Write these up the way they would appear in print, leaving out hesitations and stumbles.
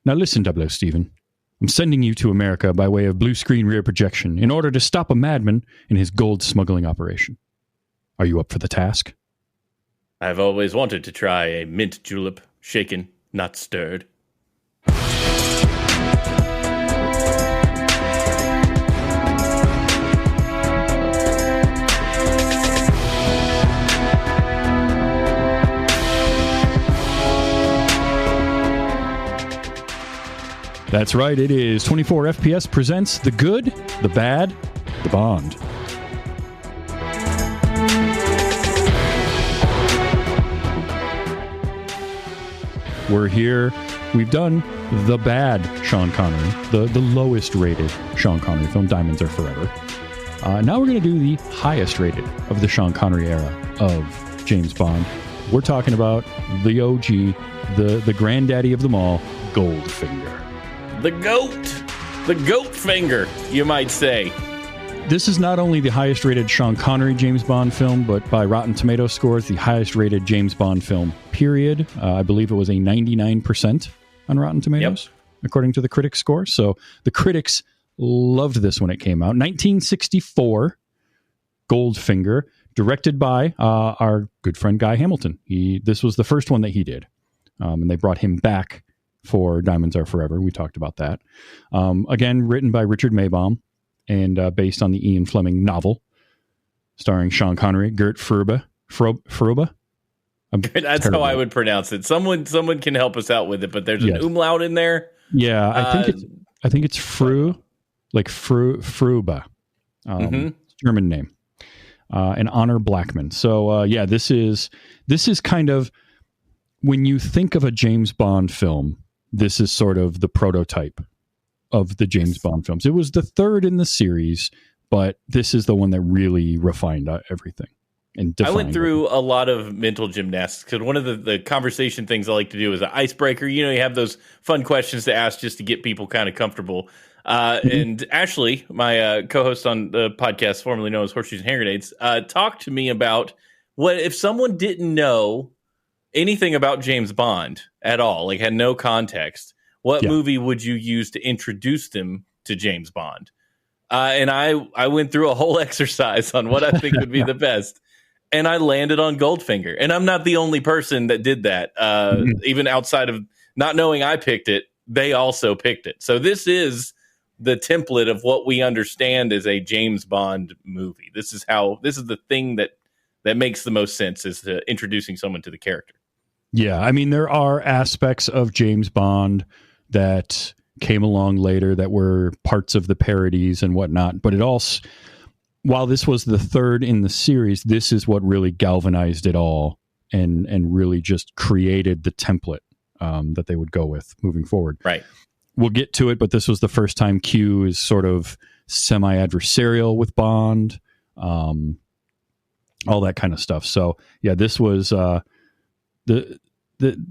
Now listen, 00 Stephen. I'm sending you to America by way of blue screen rear projection in order to stop a madman in his gold smuggling operation. Are you up for the task? I've always wanted to try a mint julep, shaken, not stirred. That's right, it is 24 FPS presents The Good, The Bad, The Bond. We're here. We've done the bad Sean Connery, the lowest rated Sean Connery film, Diamonds Are Forever. Now we're going to do the highest rated of the Sean Connery era of James Bond. We're talking about the OG, the granddaddy of them all, Goldfinger. The goat finger, you might say. This is not only the highest rated Sean Connery James Bond film, but by Rotten Tomatoes scores, the highest rated James Bond film, period. I believe it was a 99% on Rotten Tomatoes, according to the critics' score. So the critics loved this when it came out. 1964, Goldfinger, directed by our good friend Guy Hamilton. This was the first one that he did, and they brought him back for Diamonds Are Forever. We talked about that. Again, written by Richard Maybaum and based on the Ian Fleming novel, starring Sean Connery, Gert Fruba. That's terrible. How I would pronounce it. Someone can help us out with it, but there's an umlaut in there. Yeah, I think it's Fruba. German name. And Honor Blackman. So this is kind of, when you think of a James Bond film, this is sort of the prototype of the James Bond films. It was the third in the series, but this is the one that really refined everything. And I went through a lot of mental gymnastics because one of the conversation things I like to do is an icebreaker. You have those fun questions to ask just to get people kind of comfortable. And Ashley, my co-host on the podcast, formerly known as Horseshoes and Hand Grenades, talked to me about what if someone didn't know anything about James Bond at all, like had no context, what movie would you use to introduce them to James Bond? And I went through a whole exercise on what I think would be the best. And I landed on Goldfinger. And I'm not the only person that did that. Even outside of not knowing I picked it, they also picked it. So this is the template of what we understand as a James Bond movie. This is the thing that makes the most sense, is introducing someone to the character. Yeah, I mean, there are aspects of James Bond that came along later that were parts of the parodies and whatnot, but while this was the third in the series, this is what really galvanized it all and really just created the template that they would go with moving forward. Right. We'll get to it, but this was the first time Q is sort of semi-adversarial with Bond, all that kind of stuff. So yeah, this was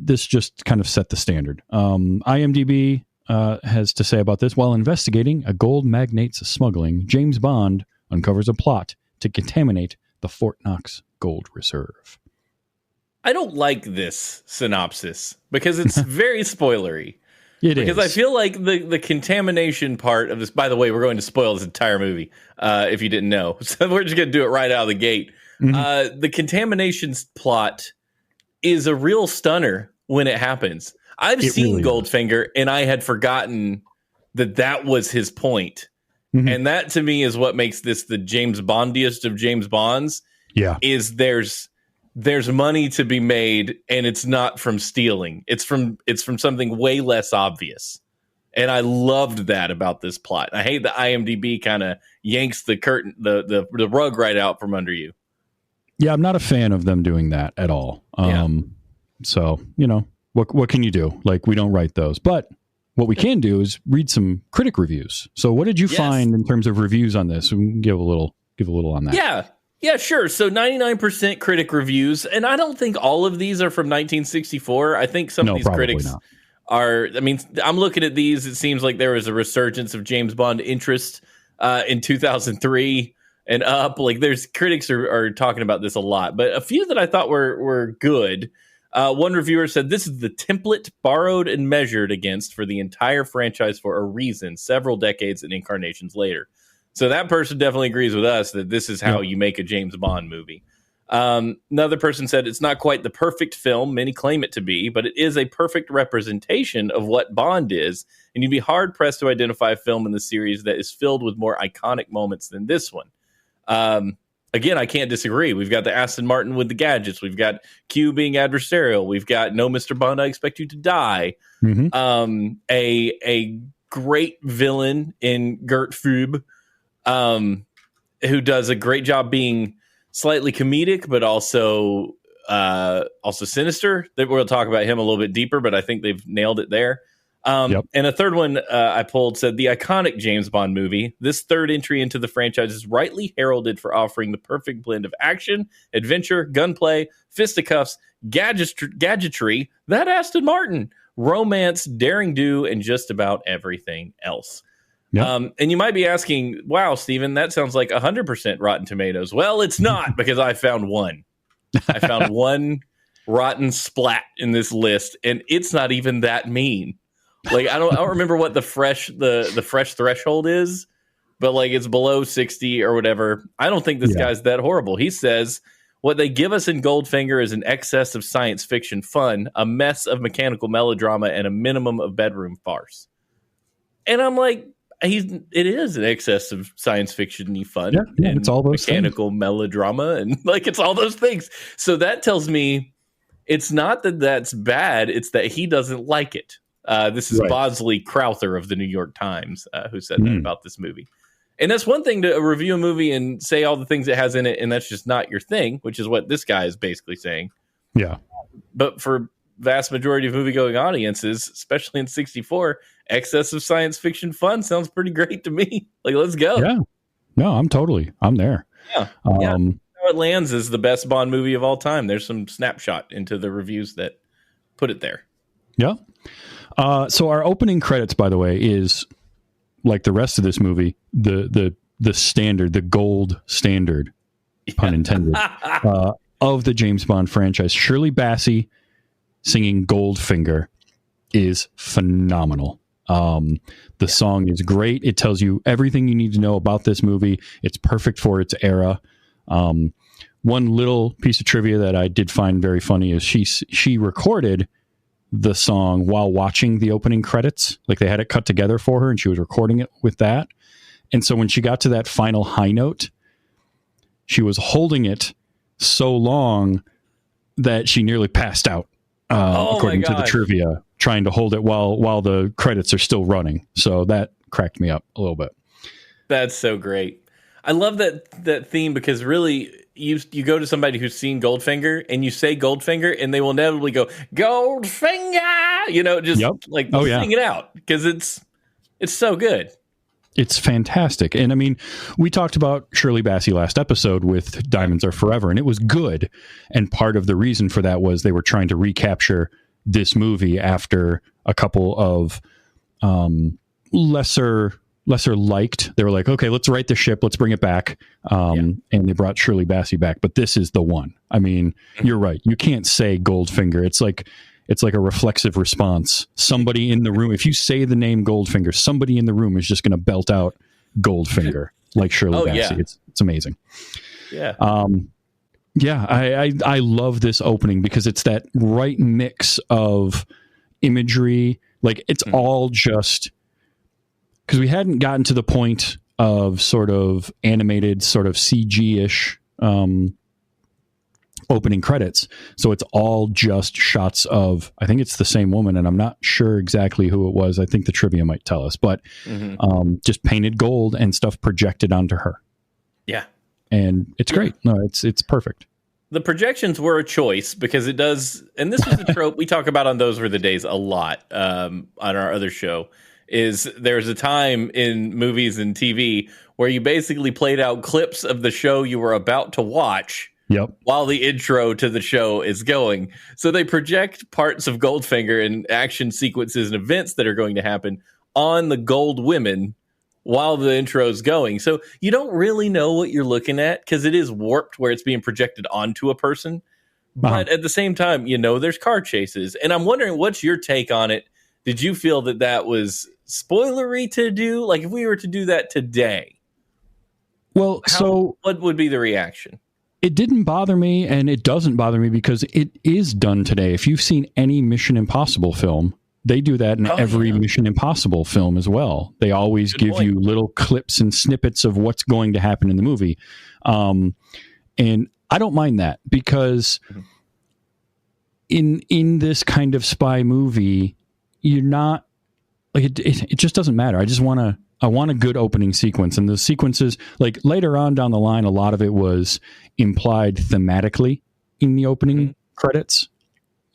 this just kind of set the standard. IMDb has to say about this: while investigating a gold magnate's smuggling, James Bond uncovers a plot to contaminate the Fort Knox gold reserve. I don't like this synopsis because it's very spoilery. Because I feel like the contamination part of this, by the way, we're going to spoil this entire movie if you didn't know. So we're just going to do it right out of the gate. Mm-hmm. The contamination plot is a real stunner when it happens. I've seen really Goldfinger, and I had forgotten that was his point. Mm-hmm. And that, to me, is what makes this the James Bondiest of James Bonds. Yeah. Is there's money to be made, and it's not from stealing. It's from something way less obvious. And I loved that about this plot. I hate that IMDb kind of yanks the curtain, the rug right out from under you. Yeah, I'm not a fan of them doing that at all. So, what can you do? Like, we don't write those. But what we can do is read some critic reviews. So what did you find in terms of reviews on this? We can give a little on that. Yeah, sure. So 99% critic reviews. And I don't think all of these are from 1964. I think some of these critics are, I'm looking at these. It seems like there was a resurgence of James Bond interest in 2003 and up. Like, there's critics are talking about this a lot. But a few that I thought were good. One reviewer said, "This is the template borrowed and measured against for the entire franchise for a reason, several decades and incarnations later." So that person definitely agrees with us that this is how you make a James Bond movie. Another person said, "It's not quite the perfect film many claim it to be, but it is a perfect representation of what Bond is, and you'd be hard-pressed to identify a film in the series that is filled with more iconic moments than this one." Again, I can't disagree. We've got the Aston Martin with the gadgets. We've got Q being adversarial. We've got "No, Mr. Bond, I Expect You to Die." Mm-hmm. A great villain in Gert Fube, who does a great job being slightly comedic, but also sinister. We'll talk about him a little bit deeper, but I think they've nailed it there. And a third one I pulled said, "The iconic James Bond movie. This third entry into the franchise is rightly heralded for offering the perfect blend of action, adventure, gunplay, fisticuffs, gadgetry, that Aston Martin, romance, daring do, and just about everything else." Yep. And you might be asking, "Wow, Steven, that sounds like 100% Rotten Tomatoes." Well, it's not, because I found one. I found one rotten splat in this list, and it's not even that mean. Like, I don't remember what the fresh threshold is, but like it's below 60 or whatever. I don't think this guy's that horrible. He says, "What they give us in Goldfinger is an excess of science fiction fun, a mess of mechanical melodrama, and a minimum of bedroom farce." And I'm like, it is an excess of science fiction-y fun. And it's all those mechanical melodrama, and like it's all those things. So that tells me it's not that that's bad, it's that he doesn't like it. This is Bosley Crowther of the New York Times who said that about this movie. And that's one thing to review a movie and say all the things it has in it, and that's just not your thing, which is what this guy is basically saying. Yeah. But for vast majority of movie-going audiences, especially in 64, excess of science fiction fun sounds pretty great to me. Like, let's go. Yeah. No, I'm there. Yeah. How it lands is the best Bond movie of all time. There's some snapshot into the reviews that put it there. Yeah. So our opening credits, by the way, is like the rest of this movie, the standard, the gold standard, pun intended, of the James Bond franchise. Shirley Bassey singing Goldfinger is phenomenal. The song is great. It tells you everything you need to know about this movie. It's perfect for its era. One little piece of trivia that I did find very funny is she recorded the song while watching the opening credits. Like, they had it cut together for her and she was recording it with that. And so when she got to that final high note, she was holding it so long that she nearly passed out, according to the trivia, trying to hold it while the credits are still running. So that cracked me up a little bit. That's so great. I love that theme, because really you go to somebody who's seen Goldfinger and you say Goldfinger and they will inevitably go Goldfinger, sing it out, because it's so good. It's fantastic. And I mean, we talked about Shirley Bassey last episode with Diamonds Are Forever, and it was good. And part of the reason for that was they were trying to recapture this movie after a couple of lesser liked. They were like, okay, let's right the ship, let's bring it back. And they brought Shirley Bassey back. But this is the one. I mean, you're right. You can't say Goldfinger. It's like a reflexive response. Somebody in the room, if you say the name Goldfinger, somebody in the room is just going to belt out Goldfinger like Shirley Bassey. Yeah. It's amazing. Yeah. I love this opening because it's that right mix of imagery. Like, it's all just, because we hadn't gotten to the point of sort of animated, sort of CG-ish opening credits. So it's all just shots of, I think it's the same woman, and I'm not sure exactly who it was. I think the trivia might tell us, but just painted gold and stuff projected onto her. Yeah. And it's great. No, it's perfect. The projections were a choice because it does, and this was a trope we talk about on Those Were the Days a lot on our other show, is there's a time in movies and TV where you basically played out clips of the show you were about to watch while the intro to the show is going. So they project parts of Goldfinger and action sequences and events that are going to happen on the gold women while the intro is going. So you don't really know what you're looking at because it is warped where it's being projected onto a person. But at the same time, there's car chases. And I'm wondering, what's your take on it? Did you feel that was spoilery to do? Like, if we were to do that today, well, what would be the reaction? It didn't bother me, and it doesn't bother me because it is done today. If you've seen any Mission Impossible film, they do that in every Mission Impossible film as well. They always give you little clips and snippets of what's going to happen in the movie. And I don't mind that because in this kind of spy movie, you're not like it just doesn't matter. I want a good opening sequence, and the sequences, like later on down the line, a lot of it was implied thematically in the opening credits.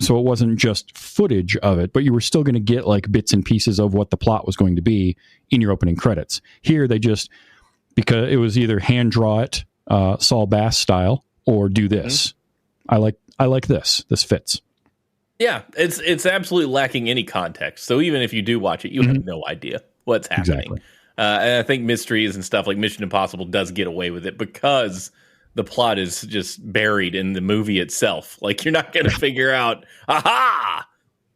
So it wasn't just footage of it, but you were still going to get like bits and pieces of what the plot was going to be in your opening credits. Here, they just, because it was either hand draw it, Saul Bass style, or do this. I like this. This fits. Yeah, it's absolutely lacking any context. So even if you do watch it, you have no idea what's happening. Exactly. And I think mysteries and stuff like Mission Impossible does get away with it because the plot is just buried in the movie itself. Like, you're not going to figure out, aha,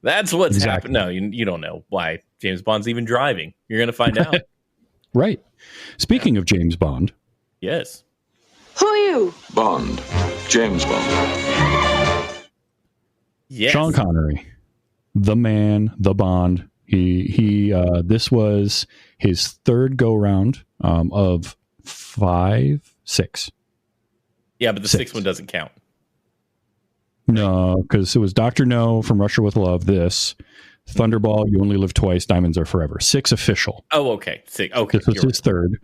that's what's happening. No, you don't know why James Bond's even driving. You're going to find out. Right. Speaking of James Bond. Yes. Who are you? Bond. James Bond. Yes. Sean Connery. The man, the Bond. He this was his third go round of 6. Yeah, but the sixth one doesn't count. No, because it was Dr. No, From Russia with Love, this, Thunderball, You Only Live Twice, Diamonds Are Forever. 6 official. Oh, okay. 6. Okay. This was his third.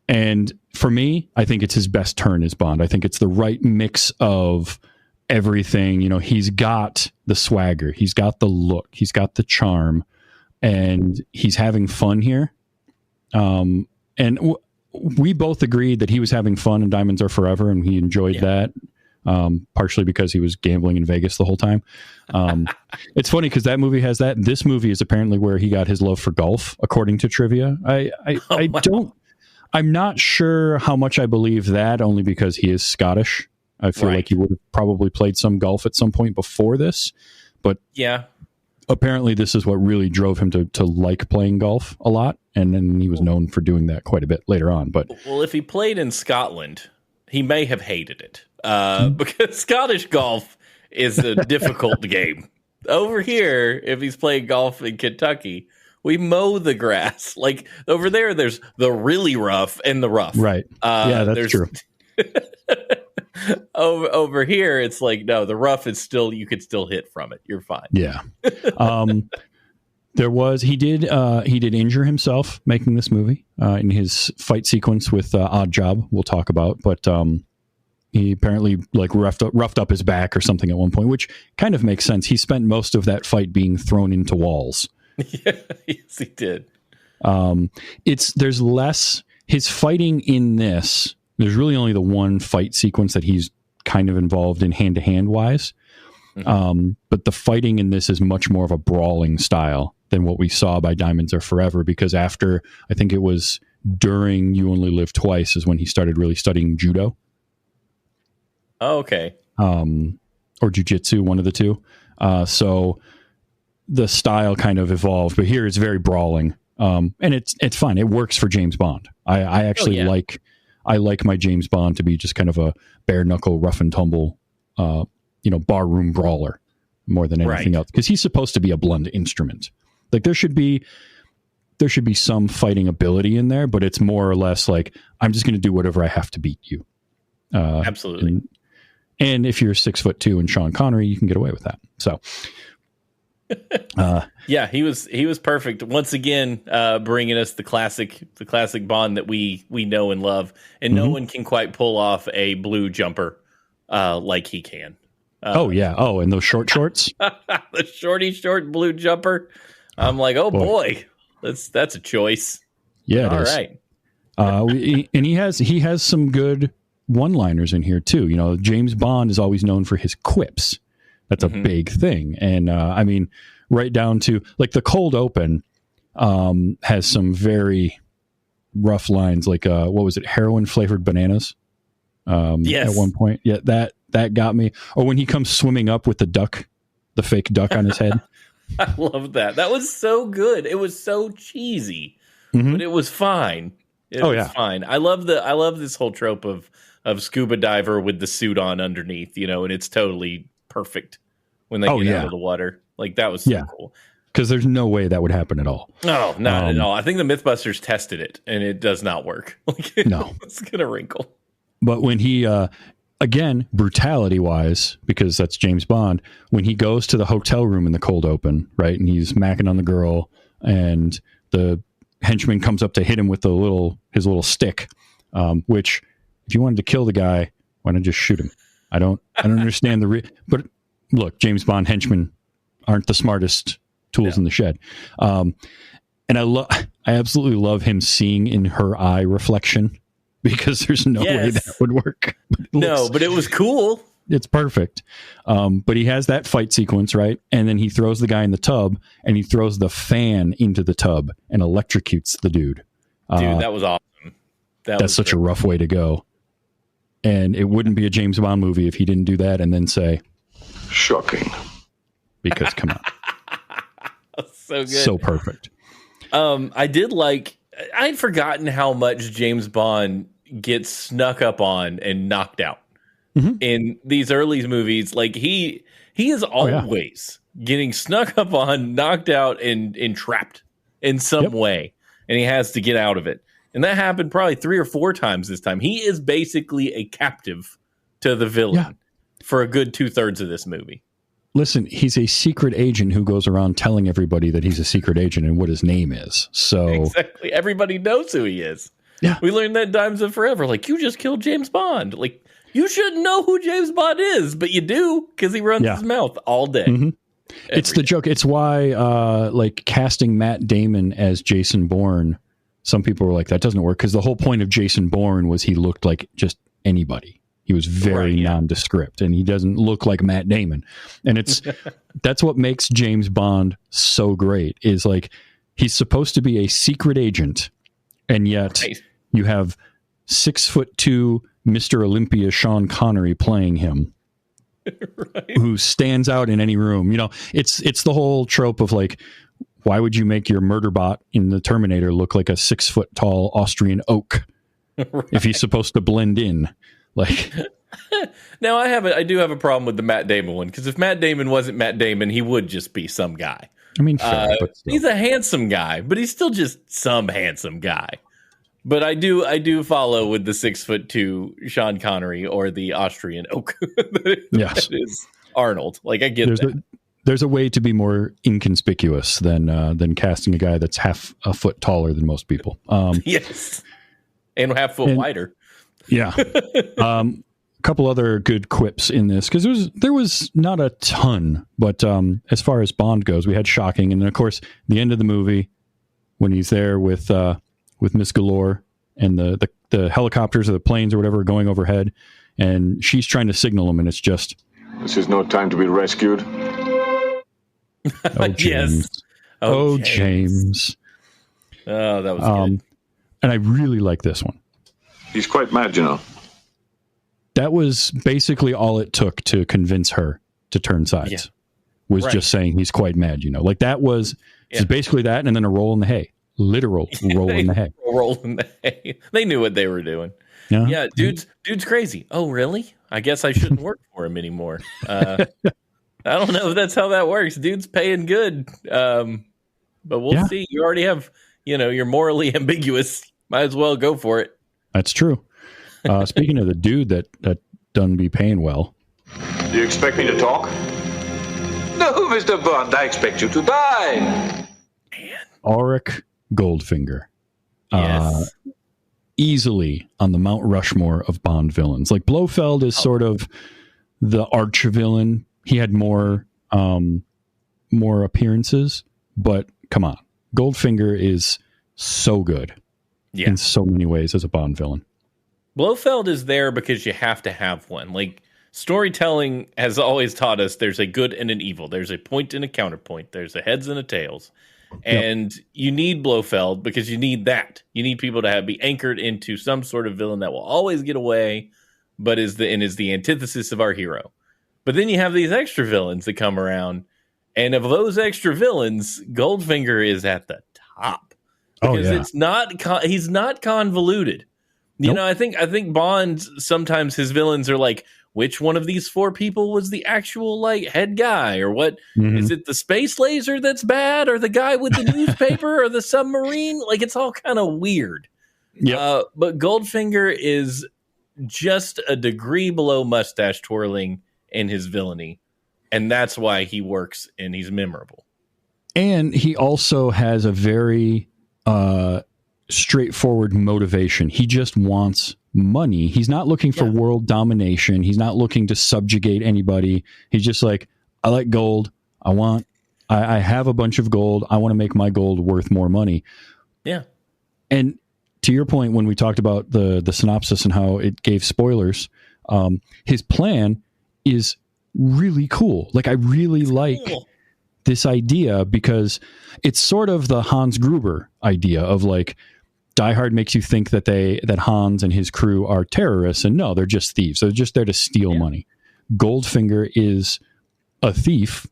And for me, I think it's his best turn as Bond. I think it's the right mix of everything. He's got the swagger, he's got the look, he's got the charm, and he's having fun here. We both agreed that he was having fun in Diamonds Are Forever, and he enjoyed that, partially because he was gambling in Vegas the whole time. It's funny because that movie has that. This movie is apparently where he got his love for golf, according to trivia. I'm not sure how much I believe that, only because he is Scottish. I feel like he would have probably played some golf at some point before this, but apparently this is what really drove him to like playing golf a lot. And then he was known for doing that quite a bit later on. But if he played in Scotland, he may have hated it because Scottish golf is a difficult game. Over here, if he's playing golf in Kentucky, we mow the grass. Like over there, there's the really rough and the rough. Right. That's true. Over here, it's like, no, the rough is still, you could still hit from it. You're fine. Yeah. He did injure himself making this movie in his fight sequence with Odd Job, we'll talk about, but he apparently like roughed up his back or something at one point, which kind of makes sense. He spent most of that fight being thrown into walls. Yes, he did. There's less his fighting in this. There's really only the one fight sequence that he's kind of involved in hand-to-hand wise. But the fighting in this is much more of a brawling style than what we saw by Diamonds Are Forever, because after, I think it was during You Only Live Twice, is when he started really studying judo. Oh, okay. Or jiu-jitsu, one of the two. So the style kind of evolved, but here it's very brawling. And it's fine. It works for James Bond. I actually like my James Bond to be just kind of a bare knuckle, rough and tumble, barroom brawler more than anything else. Because he's supposed to be a blunt instrument. Like there should be some fighting ability in there, but it's more or less like, I'm just going to do whatever I have to beat you. Absolutely. And if you're 6'2" and Sean Connery, you can get away with that. So. He was perfect once again, bringing us the classic Bond that we know and love, and no one can quite pull off a blue jumper like he can. And those shorts, the short blue jumper. I'm like, boy, that's a choice. Yeah, it is. All right. And he has some good one-liners in here too. James Bond is always known for his quips. That's a big thing. And I mean, right down to like the cold open has some very rough lines, like what was it, heroin flavored bananas? Yes. At one point. Yeah, That got me. Or when he comes swimming up with the fake duck on his head. I love that. That was so good. It was so cheesy, Mm-hmm. but it was fine. It was fine. I love this whole trope of scuba diver with the suit on underneath, and it's totally perfect when they get out of the water. Like, that was so cool. Because there's no way that would happen at all. No, not at all. I think the Mythbusters tested it, and it does not work. No. It's going to wrinkle. But when he, again, brutality-wise, because that's James Bond, when he goes to the hotel room in the cold open, right, and he's macking on the girl, and the henchman comes up to hit him with his little stick, which, if you wanted to kill the guy, why not just shoot him? I don't understand but look, James Bond henchmen aren't the smartest tools in the shed. And I absolutely love him seeing in her eye reflection, because there's no way that would work. But it was cool. It's perfect. But he has that fight sequence, right? And then he throws the guy in the tub, and he throws the fan into the tub and electrocutes the dude. Dude, that was awesome. That's such a rough way to go. And it wouldn't be a James Bond movie if he didn't do that and then say, shocking. Because come on. So good. So perfect. I'd forgotten how much James Bond gets snuck up on and knocked out in these early movies. Like, he is always getting snuck up on, knocked out, and trapped in some way, and he has to get out of it. And that happened probably 3 or 4 times this time. He is basically a captive to the villain for a good 2/3 of this movie. Listen, he's a secret agent who goes around telling everybody that he's a secret agent and what his name is. So exactly, everybody knows who he is. Yeah, we learned that Dimes of Forever. Like, you just killed James Bond. Like, you shouldn't know who James Bond is, but you do, because he runs his mouth all day. Mm-hmm. It's the joke. It's why, like, casting Matt Damon as Jason Bourne, some people were like, that doesn't work, because the whole point of Jason Bourne was he looked like just anybody. He was very nondescript, and he doesn't look like Matt Damon. And that's what makes James Bond so great, is like, he's supposed to be a secret agent, and yet you have 6'2" Mr. Olympia Sean Connery playing him, who stands out in any room. It's the whole trope of, like, why would you make your murder bot in the Terminator look like a 6-foot tall Austrian oak if he's supposed to blend in? Like, now I do have a problem with the Matt Damon one, because if Matt Damon wasn't Matt Damon, he would just be some guy. I mean, fair, but he's a handsome guy, but he's still just some handsome guy. But I do follow with the 6'2" Sean Connery or the Austrian oak. Yes, that is Arnold. Like, I get that. There's a way to be more inconspicuous than casting a guy that's half a foot taller than most people. Yes, and half foot wider. Yeah. A couple other good quips in this, because there was not a ton, but as far as Bond goes, we had shocking, and then, of course, the end of the movie when he's there with Miss Galore, and the helicopters or the planes or whatever are going overhead, and she's trying to signal him, and it's just, this is no time to be rescued. Oh, James. Yes. Oh, James. Oh, that was good. And I really like this one. He's quite mad, That was basically all it took to convince her to turn sides. Was just saying he's quite mad, Like, that was basically that, and then a roll in the hay. Literal roll in the hay. Roll in the hay. They knew what they were doing. Yeah, dude's crazy. Oh, really? I guess I shouldn't work for him anymore. I don't know if that's how that works. Dude's paying good. But we'll see. You already have, you're morally ambiguous. Might as well go for it. That's true. Speaking of the dude that done be paying well. Do you expect me to talk? No, Mr. Bond, I expect you to die. Man. Auric Goldfinger. Yes. Easily on the Mount Rushmore of Bond villains. Like, Blofeld is sort of the arch villain. He had more appearances, but come on. Goldfinger is so good in so many ways as a Bond villain. Blofeld is there because you have to have one. Like, storytelling has always taught us there's a good and an evil. There's a point and a counterpoint. There's a heads and a tails. And you need Blofeld because you need that. You need people to be anchored into some sort of villain that will always get away, but is the antithesis of our hero. But then you have these extra villains that come around, and of those extra villains, Goldfinger is at the top because it's not he's not convoluted. You know, I think Bond, sometimes his villains are like, which one of these four people was the actual like head guy, or what? Is it the space laser that's bad, or the guy with the newspaper, or the submarine? Like, it's all kind of weird. Yeah. But Goldfinger is just a degree below mustache twirling in his villainy, and that's why he works and he's memorable. And he also has a very straightforward motivation. He just wants money. He's not looking for world domination. He's not looking to subjugate anybody. He's just like, I like gold. I have a bunch of gold. I want to make my gold worth more money. Yeah. And to your point, when we talked about the synopsis and how it gave spoilers, his plan is really cool. Like, I really like this idea because it's sort of the Hans Gruber idea of like, Die Hard makes you think that Hans and his crew are terrorists, and no, they're just thieves. They're just there to steal money. Goldfinger is a thief.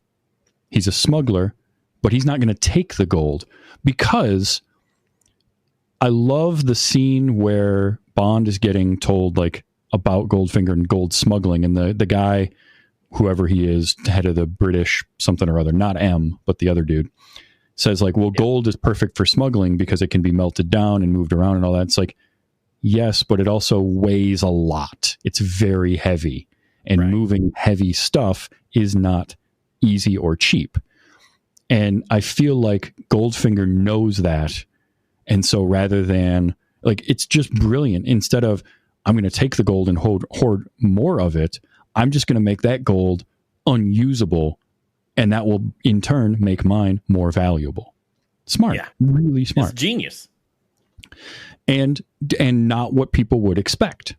He's a smuggler, but he's not going to take the gold, because I love the scene where Bond is getting told like about Goldfinger and gold smuggling, and the guy, whoever he is, head of the British something or other, not M, but the other dude, says like, well, gold is perfect for smuggling because it can be melted down and moved around and all that. It's like, yes, but it also weighs a lot. It's very heavy, and moving heavy stuff is not easy or cheap. And I feel like Goldfinger knows that. And so rather than like, it's just brilliant. Instead of, I'm going to take the gold and hoard more of it, I'm just going to make that gold unusable. And that will, in turn, make mine more valuable. Smart. Yeah. Really smart. It's genius. And not what people would expect.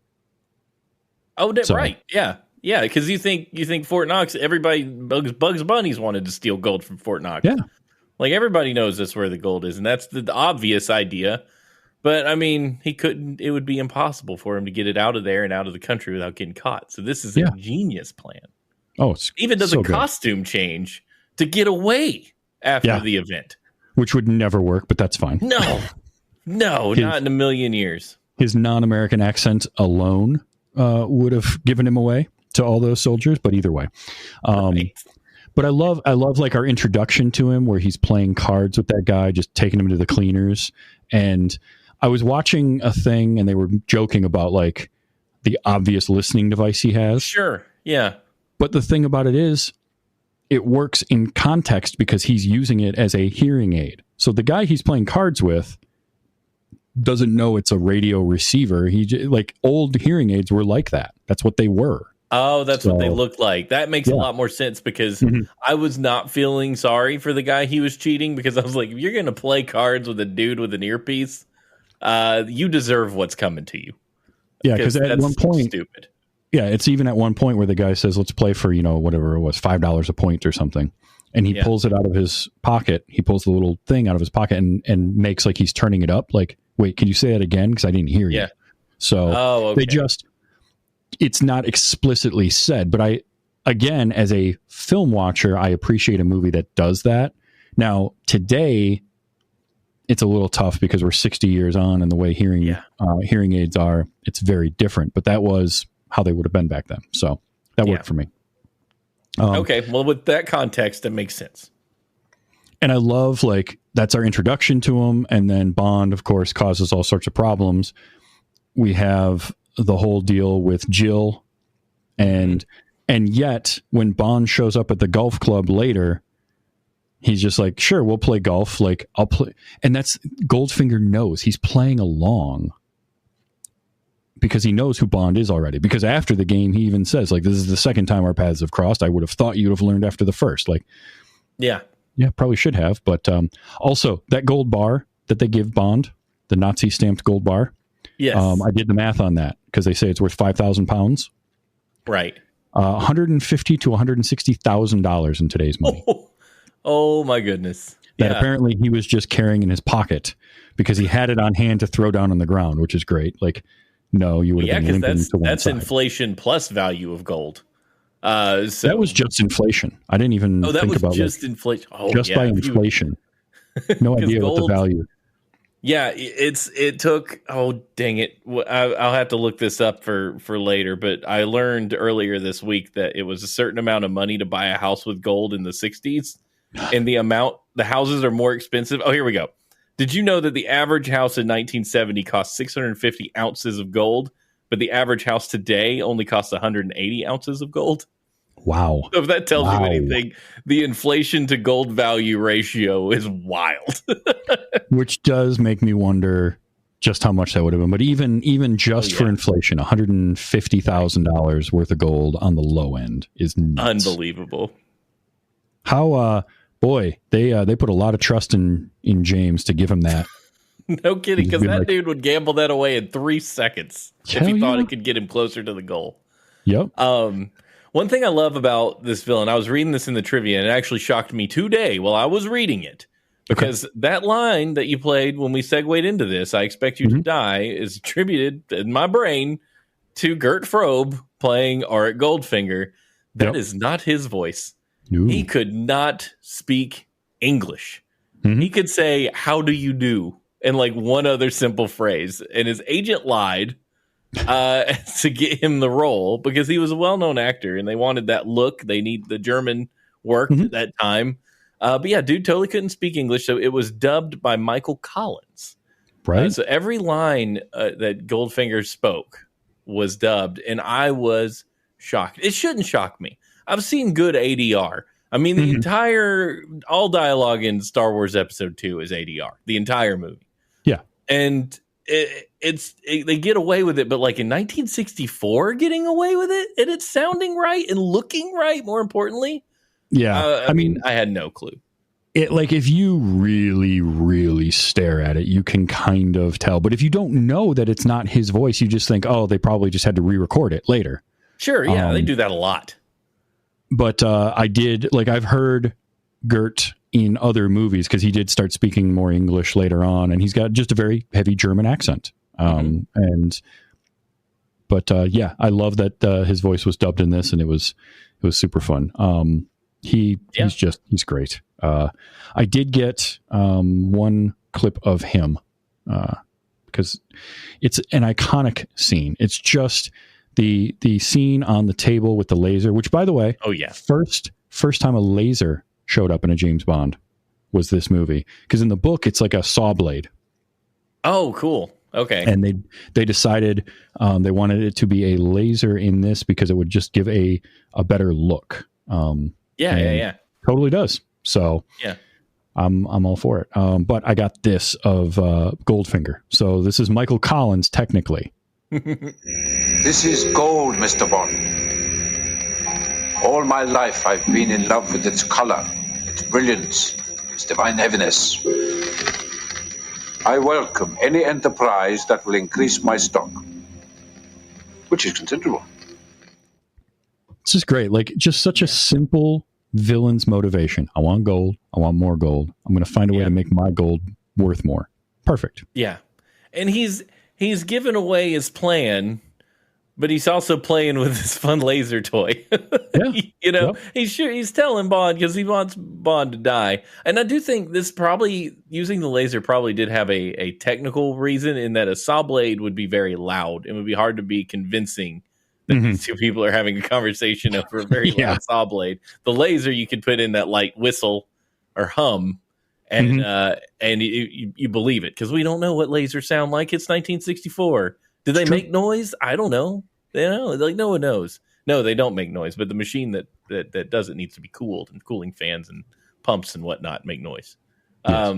Oh, right. Yeah. Yeah, because you think Fort Knox, everybody, Bugs Bunny's wanted to steal gold from Fort Knox. Yeah. Like, everybody knows that's where the gold is, and that's the obvious idea. But, I mean, it would be impossible for him to get it out of there and out of the country without getting caught. So this is a genius plan. Oh, it's even does so a costume change to get away after the event, which would never work, but that's fine. No, not in a million years. His non-American accent alone would have given him away to all those soldiers. But either way, but I love like our introduction to him, where he's playing cards with that guy, just taking him to the cleaners. And I was watching a thing, and they were joking about like the obvious listening device he has. Sure, yeah. But the thing about it is, it works in context because he's using it as a hearing aid. So the guy he's playing cards with doesn't know it's a radio receiver. Like, old hearing aids were like that. That's what they were. Oh, that's what they looked like. That makes a lot more sense, because I was not feeling sorry for the guy he was cheating, because I was like, if you're going to play cards with a dude with an earpiece, you deserve what's coming to you. Yeah, because at one point, stupid. Yeah, it's even at one point where the guy says, let's play for, whatever it was, $5 a point or something. And he pulls it out of his pocket. He pulls the little thing out of his pocket and makes like he's turning it up. Like, wait, can you say that again? Because I didn't hear you. So it's not explicitly said. But again, as a film watcher, I appreciate a movie that does that. Now, today, it's a little tough because we're 60 years on, and the way hearing aids are, it's very different. But that was how they would have been back then. So that worked for me. Okay. Well, with that context, that makes sense. And I love, like, that's our introduction to him. And then Bond, of course, causes all sorts of problems. We have the whole deal with Jill. And yet when Bond shows up at the golf club later, he's just like, sure, we'll play golf. Like, I'll play. And that's, Goldfinger knows he's playing along, because he knows who Bond is already. Because after the game, he even says, like, this is the second time our paths have crossed. I would have thought you'd have learned after the first. Like, yeah, probably should have. But also, that gold bar that they give Bond, the Nazi stamped gold bar. Yes. I did the math on that, because they say it's worth 5,000 pounds. Right. $150,000 to $160,000 in today's money. Oh my goodness. That apparently he was just carrying in his pocket, because he had it on hand to throw down on the ground, which is great. Like, no, you would have been limping to one that's side. inflation plus value of gold. So that was just inflation. I didn't even think about just inflation. Oh, just by inflation. No idea what the value. Yeah, it took. Oh, dang it! I'll have to look this up for later. But I learned earlier this week that it was a certain amount of money to buy a house with gold in the 60s, and the houses are more expensive. Oh, here we go. Did you know that the average house in 1970 cost 650 ounces of gold, but the average house today only costs 180 ounces of gold? Wow. So if that tells you anything, the inflation to gold value ratio is wild. Which does make me wonder just how much that would have been. But even just for inflation, $150,000 worth of gold on the low end is nuts. Unbelievable. How boy, they put a lot of trust in James to give him that. No kidding, because that dude would gamble that away in 3 seconds if he thought it could get him closer to the goal. Yep. One thing I love about this villain, I was reading this in the trivia, and it actually shocked me today while I was reading it. Because that line that you played when we segued into this, I expect you to die, is attributed in my brain to Gert Frobe playing Auric Goldfinger. That is not his voice. Ooh. He could not speak English. He could say, "How do you do?" and like one other simple phrase. And his agent lied to get him the role because he was a well-known actor and they wanted that look. They need the German work at that time. But yeah, dude totally couldn't speak English. So it was dubbed by Michael Collins. Right. So every line that Goldfinger spoke was dubbed, and I was shocked. It shouldn't shock me. I've seen good ADR. I mean, the all dialogue in Star Wars Episode 2 is ADR, the entire movie. Yeah. And they get away with it, but like in 1964, getting away with it, and it's sounding right and looking right, more importantly. Yeah. I mean, I had no clue. It, like, if you really, really stare at it, you can kind of tell. But if you don't know that it's not his voice, you just think, oh, they probably just had to re-record it later. Sure, yeah, they do that a lot. But I've heard Gert in other movies because he did start speaking more English later on, and he's got just a very heavy German accent. I love that his voice was dubbed in this, and it was super fun. He's great. I did get one clip of him because it's an iconic scene. It's just the scene on the table with the laser, which, by the way, first time a laser showed up in a James Bond was this movie, because in the book it's like a saw blade. Oh, cool. Okay. And they decided they wanted it to be a laser in this because it would just give a better look. Yeah. Totally does. So yeah, I'm all for it. But I got this of Goldfinger. So this is Michael Collins, technically. This is gold, Mr. Bond. All my life I've been in love with its color, its brilliance, its divine heaviness. I welcome any enterprise that will increase my stock, which is considerable. This is great. Like, just such a simple villain's motivation. I want gold. I want more gold. I'm going to find a way to make my gold worth more. Perfect. Yeah. And he's given away his plan, but he's also playing with his fun laser toy. He's telling Bond because he wants Bond to die. And I do think this probably, using the laser probably did have a technical reason, in that a saw blade would be very loud. It would be hard to be convincing that these two people are having a conversation over a very loud saw blade. The laser, you could put in that light whistle or hum, and you believe it, because we don't know what lasers sound like. It's 1964. Did they make noise? I don't know. Like, no one knows. No, they don't make noise, but the machine that does it needs to be cooled, and cooling fans and pumps and whatnot make noise. Yes.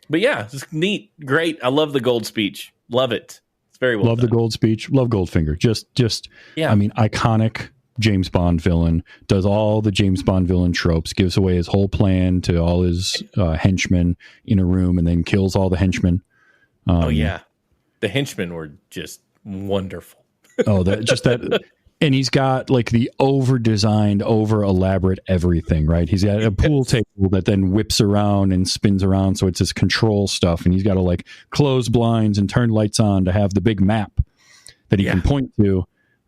But yeah, it's neat, great. I love the gold speech. Love it. It's very well done. The gold speech. Love Goldfinger. Just I mean, iconic James Bond villain. Does all the James Bond villain tropes. Gives away his whole plan to all his henchmen in a room, and then kills all the henchmen. The henchmen were just wonderful. And he's got like the over-designed, over-elaborate everything, right? He's got a pool table that then whips around and spins around, so it's his control stuff, and he's got to like close blinds and turn lights on to have the big map that he can point to,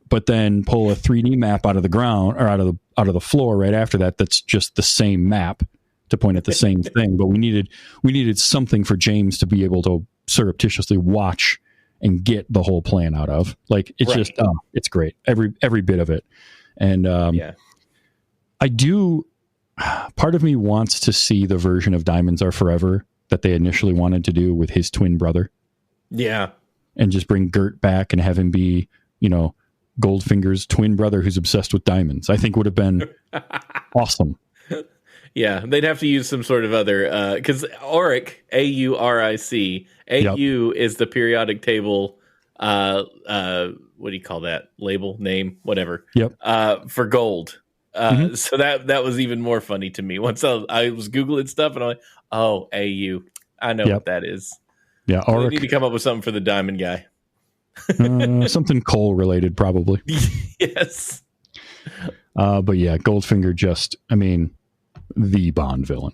but then pull a 3D map out of the ground or out of the floor right after that. That's just the same map to point at the same thing. But we needed something for James to be able to surreptitiously watch and get the whole plan out of. Like, it's just, it's great. Every bit of it. And I do, part of me wants to see the version of Diamonds Are Forever that they initially wanted to do with his twin brother. Yeah. And just bring Gert back and have him be, Goldfinger's twin brother who's obsessed with diamonds. I think would have been awesome. Yeah, they'd have to use some sort of other, because Auric, Auric, AU is the periodic table, what do you call that? Label, name, whatever. Yep. For gold. So that was even more funny to me. Once I was Googling stuff and I'm like, oh, AU. I know what that is. Yeah, Auric. They need to come up with something for the diamond guy. Something coal related, probably. Yes. But yeah, Goldfinger the Bond villain.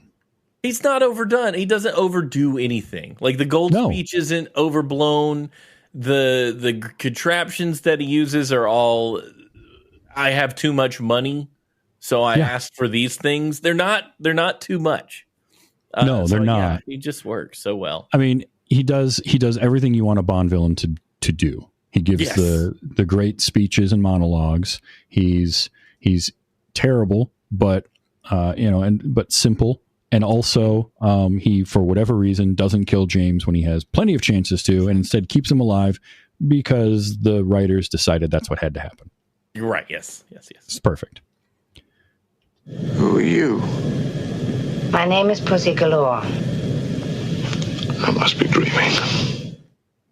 He's not overdone. He doesn't overdo anything. Like, the gold speech isn't overblown. The contraptions that he uses are all, I have too much money, so I asked for these things. They're not too much. No, they're not. Yeah, he just works so well. I mean, he does everything you want a Bond villain to do. He gives the great speeches and monologues. He's terrible, but but simple. And also, he, for whatever reason, doesn't kill James when he has plenty of chances to, and instead keeps him alive because the writers decided that's what had to happen. You're right. Yes. It's perfect. Who are you? My name is Pussy Galore. I must be dreaming.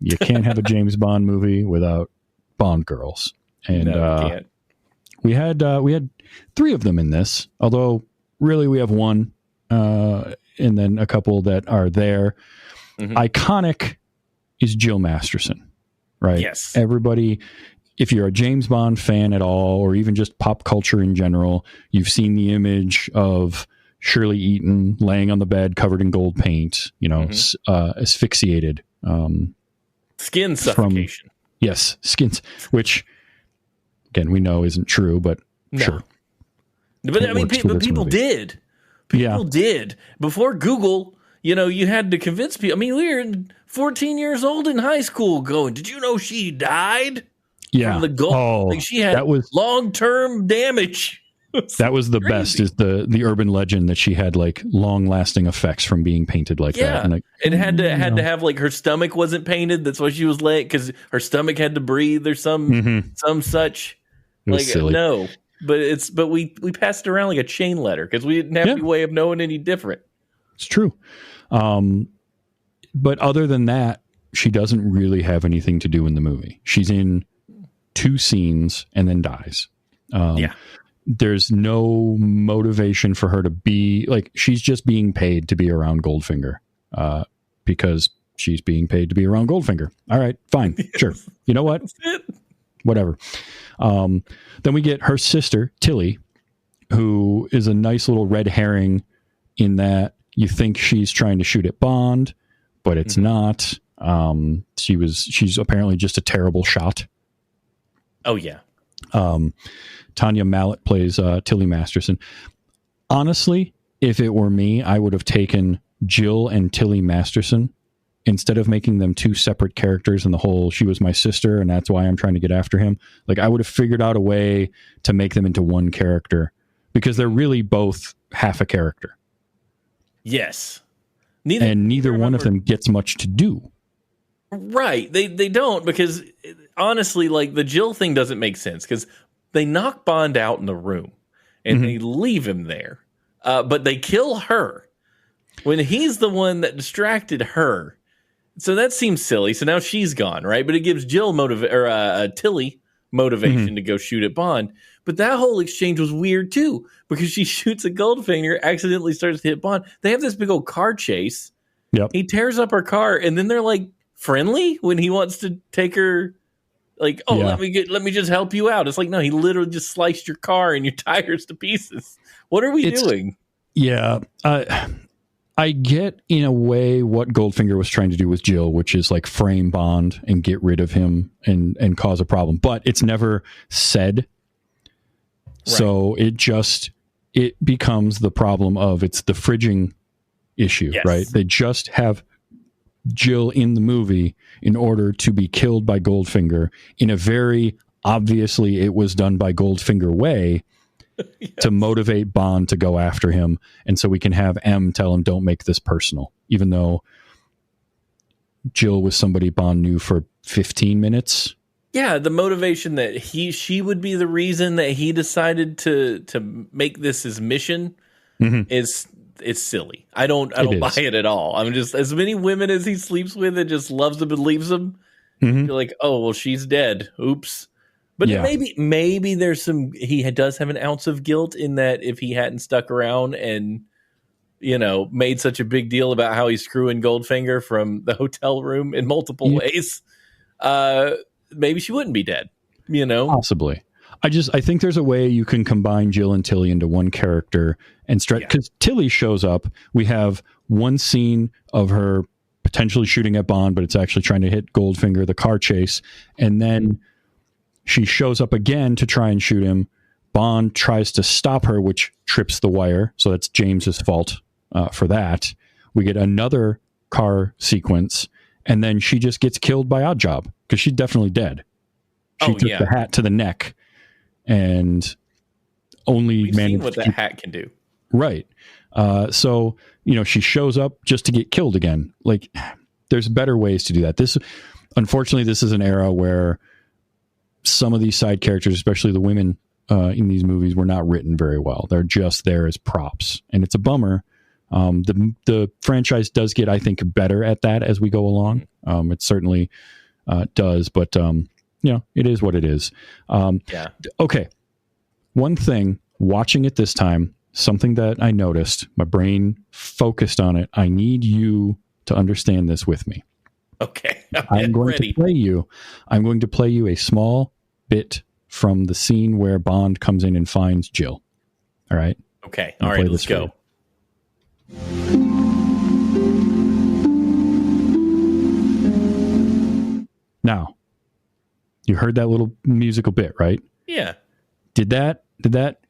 You can't have a James Bond movie without Bond girls. And no, you can't. We had 3 of them in this, although really we have one, and then a couple that are there. Mm-hmm. Iconic is Jill Masterson, right? Yes. Everybody, if you're a James Bond fan at all, or even just pop culture in general, you've seen the image of Shirley Eaton laying on the bed covered in gold paint, asphyxiated. Skin suffocation. Yes, skins, which again we know isn't true, but sure. But I mean, people did. People did before Google. You had to convince people. I mean, we were 14 years old in high school going, did you know she died? Yeah. From the gold. Oh, like, she had long-term damage. That was the best, is the urban legend that she had like long-lasting effects from being painted like that. And it had to have, like, her stomach wasn't painted. That's why she was late, because her stomach had to breathe or some such. It was silly. No, but we passed it around like a chain letter because we didn't have any way of knowing any different. It's true. But other than that, she doesn't really have anything to do in the movie. She's in 2 scenes and then dies. There's no motivation for her to be like, she's just being paid to be around Goldfinger, because she's being paid to be around Goldfinger. All right, fine. Sure. You know what? Whatever. Then we get her sister, Tilly, who is a nice little red herring in that you think she's trying to shoot at Bond, but it's not. She's apparently just a terrible shot. Oh yeah. Tanya Mallet plays Tilly Masterson. Honestly, if it were me, I would have taken Jill and Tilly Masterson instead of making them 2 separate characters and the whole she was my sister and that's why I'm trying to get after him. Like, I would have figured out a way to make them into one character, because they're really both half a character. Yes. Neither one of them gets much to do. Right. They don't, because honestly, like, the Jill thing doesn't make sense because they knock Bond out in the room and they leave him there. But they kill her when he's the one that distracted her. So that seems silly. So now she's gone, right? But it gives Jill Tilly motivation to go shoot at Bond. But that whole exchange was weird too, because she shoots at Goldfinger, accidentally starts to hit Bond. They have this big old car chase. Yep. He tears up her car, and then they're like friendly when he wants to take her. Like, let me just help you out. It's like, no, he literally just sliced your car and your tires to pieces. What are we doing? Yeah. I get in a way what Goldfinger was trying to do with Jill, which is like frame Bond and get rid of him and cause a problem, but it's never said. Right. So it becomes the problem of it's the fridging issue, yes. Right? They just have Jill in the movie in order to be killed by Goldfinger in a very obviously it was done by Goldfinger way. Yes. To motivate Bond to go after him, and so we can have M tell him don't make this personal, even though Jill was somebody Bond knew for 15 minutes. Yeah, the motivation that she would be the reason that he decided to make this his mission is silly. I don't buy it at all. I'm just, as many women as he sleeps with and just loves them and leaves them. You're like, oh well, she's dead. Oops. But yeah. maybe there's he does have an ounce of guilt in that if he hadn't stuck around and, made such a big deal about how he's screwing Goldfinger from the hotel room in multiple ways, maybe she wouldn't be dead, Possibly. I think there's a way you can combine Jill and Tilly into one character and stretch, because Tilly shows up. We have one scene of her potentially shooting at Bond, but it's actually trying to hit Goldfinger, the car chase. And then she shows up again to try and shoot him. Bond tries to stop her, which trips the wire. So that's James's fault for that. We get another car sequence, and then she just gets killed by Oddjob because she's definitely dead. She took the hat to the neck and only We've managed seen what that hat can do. Right. So, she shows up just to get killed again. Like, there's better ways to do that. Unfortunately, this is an era where some of these side characters, especially the women in these movies, were not written very well. They're just there as props, and it's a bummer. The franchise does get, I think, better at that as we go along. It certainly does, but it is what it is. Okay. One thing, watching it this time, something that I noticed, my brain focused on it. I need you to understand this with me. Okay. I'm going to play you a small bit from the scene where Bond comes in and finds Jill. All right. Okay. All right. Let's go. Now, you heard that little musical bit, right? Yeah. Did that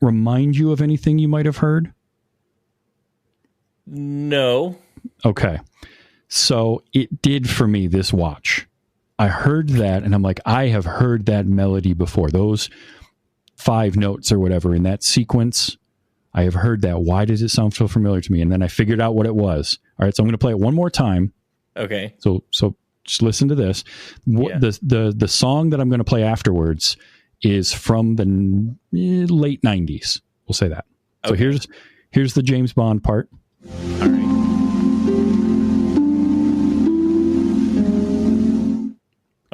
remind you of anything you might have heard? No. Okay. So it did for me this watch. I heard that and I'm like, I have heard that melody before. Those 5 notes or whatever in that sequence, I have heard that. Why does it sound so familiar to me? And then I figured out what it was. All right, so I'm going to play it one more time. Okay. So just listen to this. The song that I'm going to play afterwards is from the late 90s. We'll say that. So here's the James Bond part. All right.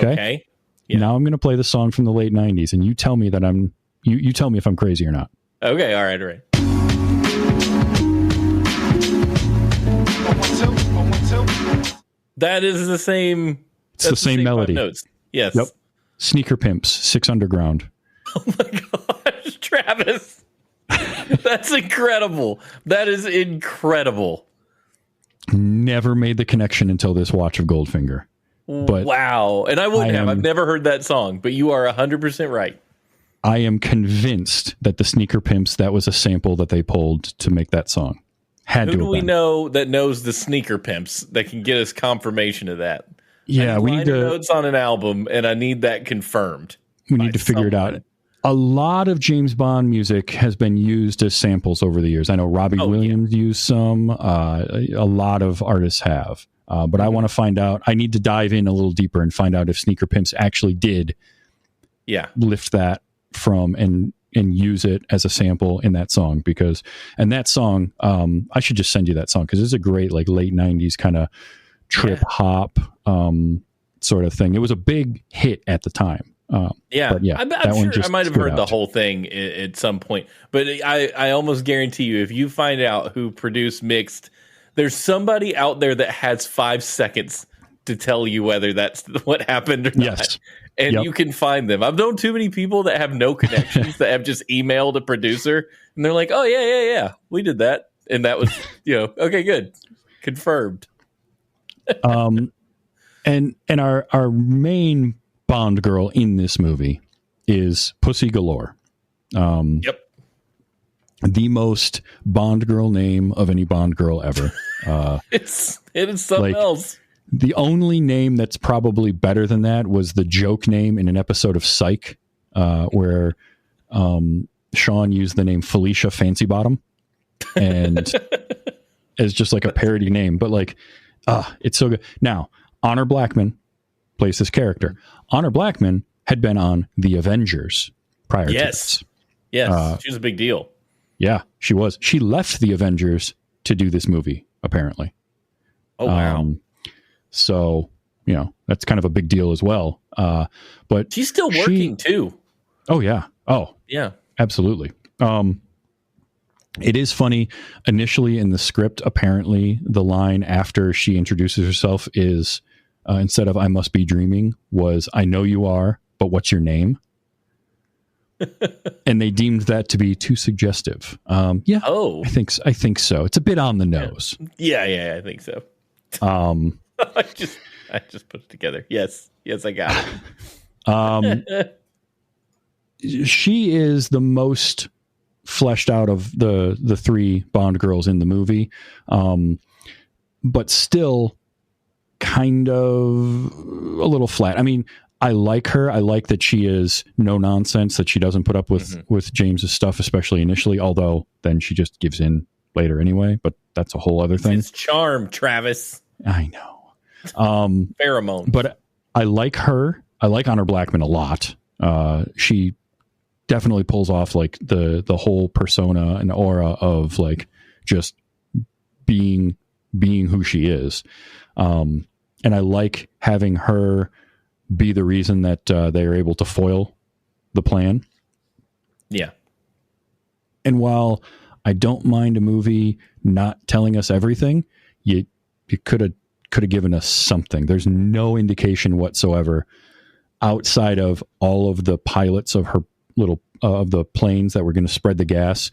Okay. Yeah. Now I'm going to play the song from the late 90s, and you tell me that you tell me if I'm crazy or not. Okay. All right. That is the same. It's the same melody. Notes. Yes. Yep. Sneaker Pimps, 6 Underground. Oh my gosh, Travis. That's incredible. That is incredible. Never made the connection until this watch of Goldfinger. But wow. And I wouldn't have. I've never heard that song, but you are 100% right. I am convinced that the Sneaker Pimps, that was a sample that they pulled to make that song. Who do we know that knows the Sneaker Pimps that can get us confirmation of that? Yeah, we need to notes on an album, and I need that confirmed. We need to figure it out. A lot of James Bond music has been used as samples over the years. I know Robbie Williams used some. A lot of artists have. But I want to find out. I need to dive in a little deeper and find out if Sneaker Pimps actually did lift that from and use it as a sample in that song. And that song, I should just send you that song because it's a great like late 90s kind of trip hop sort of thing. It was a big hit at the time. I'm sure I might have heard the whole thing at some point, but I almost guarantee you, if you find out who produced Mixed, there's somebody out there that has 5 seconds to tell you whether that's what happened or not. Yes. And you can find them. I've known too many people that have no connections that have just emailed a producer and they're like, oh yeah, we did that. And that was, okay, good. Confirmed. And our main Bond girl in this movie is Pussy Galore. Yep. The most Bond girl name of any Bond girl ever. It is something else. The only name that's probably better than that was the joke name in an episode of Psych, where Sean used the name Felicia Fancy Bottom, and as just like a parody name. But like, it's so good. Now, Honor Blackman plays this character. Honor Blackman had been on The Avengers prior to this. Yes, she was a big deal. Yeah, she was. She left The Avengers to do this movie, apparently. Oh, wow. So, that's kind of a big deal as well. But she's still working too. Oh, yeah. Oh, yeah. Absolutely. It is funny. Initially in the script, apparently, the line after she introduces herself is, instead of "I must be dreaming," was "I know you are, but what's your name?" And they deemed that to be too suggestive. Yeah. Oh, I think so. It's a bit on the nose. Yeah, I think so. I just put it together. Yes, I got it. She is the most fleshed out of the three Bond girls in the movie, but still kind of a little flat. I mean, I like her. I like that she is no nonsense, that she doesn't put up with James's stuff, especially initially, although then she just gives in later anyway, but that's a whole other thing. It's charm, Travis. I know. Pheromone. But I like her. I like Honor Blackman a lot. She definitely pulls off like the whole persona and aura of like just being who she is. And I like having her be the reason that they are able to foil the plan. Yeah. And while I don't mind a movie not telling us everything, you could have given us something. There's no indication whatsoever outside of all of the pilots of her little of the planes that were going to spread the gas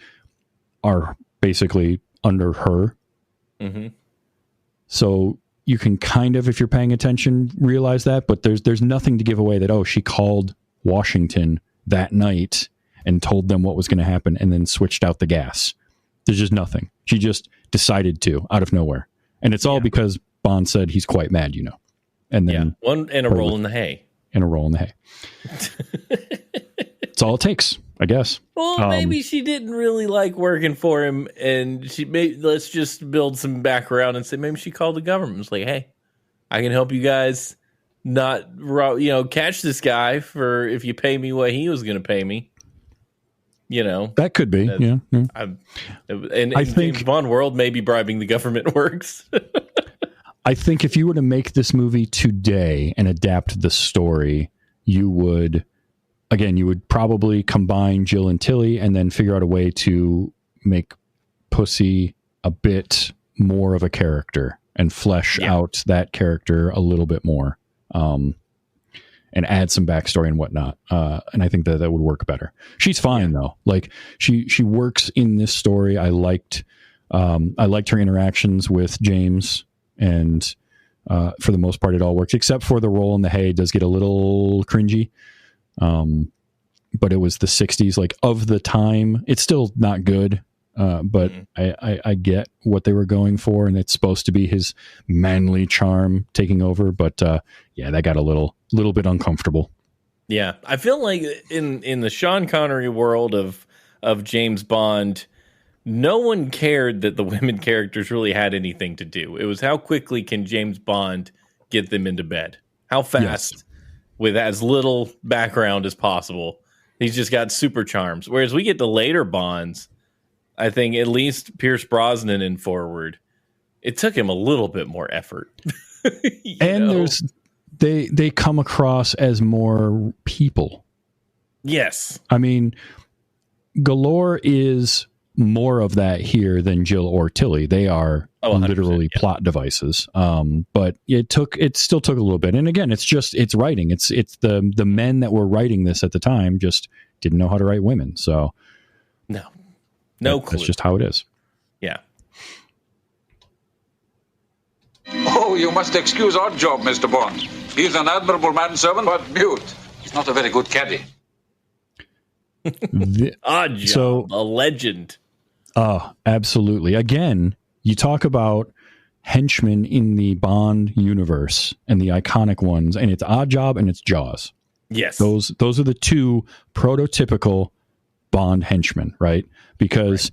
are basically under her. Mm-hmm. So you can kind of, if you're paying attention, realize that, but there's nothing to give away that, she called Washington that night and told them what was going to happen and then switched out the gas. There's just nothing. She just decided to out of nowhere. And it's all because Bond said he's quite mad, And then one and a roll in the hay. And a roll in the hay. It's all it takes, I guess. Well, maybe she didn't really like working for him, and let's just build some background and say maybe she called the government. It's like, hey, I can help you guys not, catch this guy for if you pay me what he was going to pay me. That could be. Yeah. In James Bond world, maybe bribing the government works. I think if you were to make this movie today and adapt the story, you would probably combine Jill and Tilly and then figure out a way to make Pussy a bit more of a character and flesh out that character a little bit more, and add some backstory and whatnot. And I think that would work better. She's fine though. Like she works in this story. I liked her interactions with James, and for the most part it all works, except for the roll in the hay does get a little cringy. But it was the 60s, like of the time. It's still not good, but I get what they were going for, and it's supposed to be his manly charm taking over. But that got a little bit uncomfortable. Yeah, I feel like in the Sean Connery world of James Bond, no one cared that the women characters really had anything to do. It was how quickly can James Bond get them into bed? How fast? Yes. With as little background as possible. He's just got super charms. Whereas we get the later Bonds, I think at least Pierce Brosnan and forward, it took him a little bit more effort. They come across as more people. Yes. I mean, Galore is more of that here than Jill or Tilly. They are literally plot devices. But it still took a little bit. And again, it's writing. It's the men that were writing this at the time just didn't know how to write women. So no clue. That's just how it is. Yeah. Oh, you must excuse our job, Mr. Bond. He's an admirable manservant, but mute. He's not a very good caddy. Odd job, a legend. Absolutely. Again, you talk about henchmen in the Bond universe and the iconic ones, and it's Odd Job and it's Jaws. Yes. Those are the two prototypical Bond henchmen, right? Because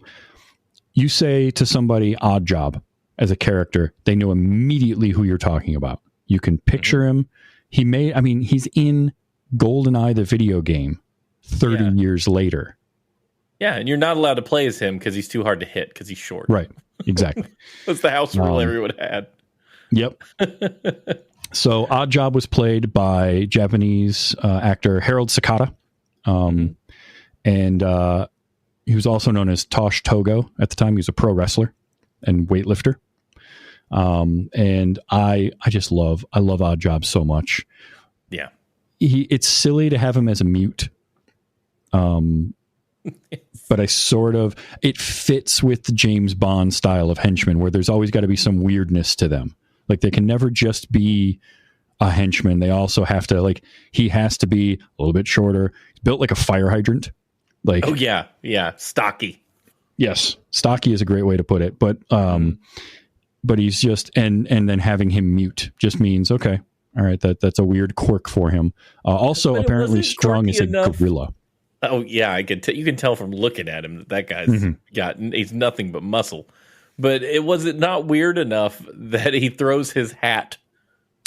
you say to somebody Odd Job as a character, they know immediately who you're talking about. You can picture him. He's in GoldenEye, the video game, 30 years later. Yeah, and you're not allowed to play as him because he's too hard to hit because he's short. Right, exactly. That's the house rule everyone had. Yep. So Odd Job was played by Japanese actor Harold Sakata. And he was also known as Tosh Togo at the time. He was a pro wrestler and weightlifter. And I love Odd Job so much. Yeah. It's silly to have him as a mute. But it fits with the James Bond style of henchman where there's always got to be some weirdness to them. Like they can never just be a henchman. They also have to he has to be a little bit shorter. He's built like a fire hydrant. Stocky. Yes. Stocky is a great way to put it. But he's just, and then having him mute just means, okay, all right, that's a weird quirk for him. Also apparently strong as a gorilla. Oh yeah, you can tell from looking at him that guy's he's nothing but muscle. But was it not weird enough that he throws his hat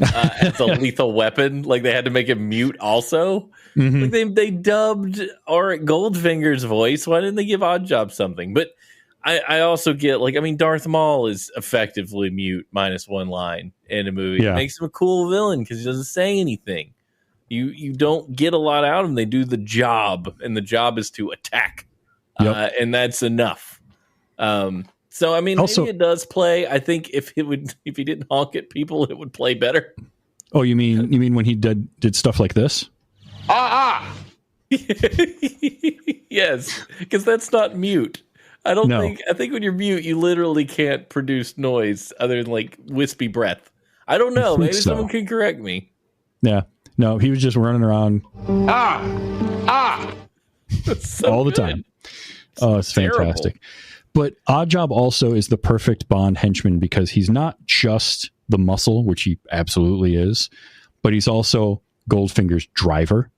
as a lethal weapon? Like they had to make him mute also. Like they dubbed Auric Goldfinger's voice. Why didn't they give Odd Job something? But I also get Darth Maul is effectively mute minus one line in a movie. Yeah. It makes him a cool villain because he doesn't say anything. You don't get a lot out of them. They do the job, and the job is to attack, and that's enough. So maybe it does play. I think if he didn't honk at people, it would play better. Oh, you mean when he did stuff like this? Yes, because that's not mute. I think when you're mute, you literally can't produce noise other than wispy breath. I don't know. Maybe someone can correct me. Yeah. No, he was just running around all the time. Oh, it's fantastic. But Odd Job also is the perfect Bond henchman because he's not just the muscle, which he absolutely is, but he's also Goldfinger's driver.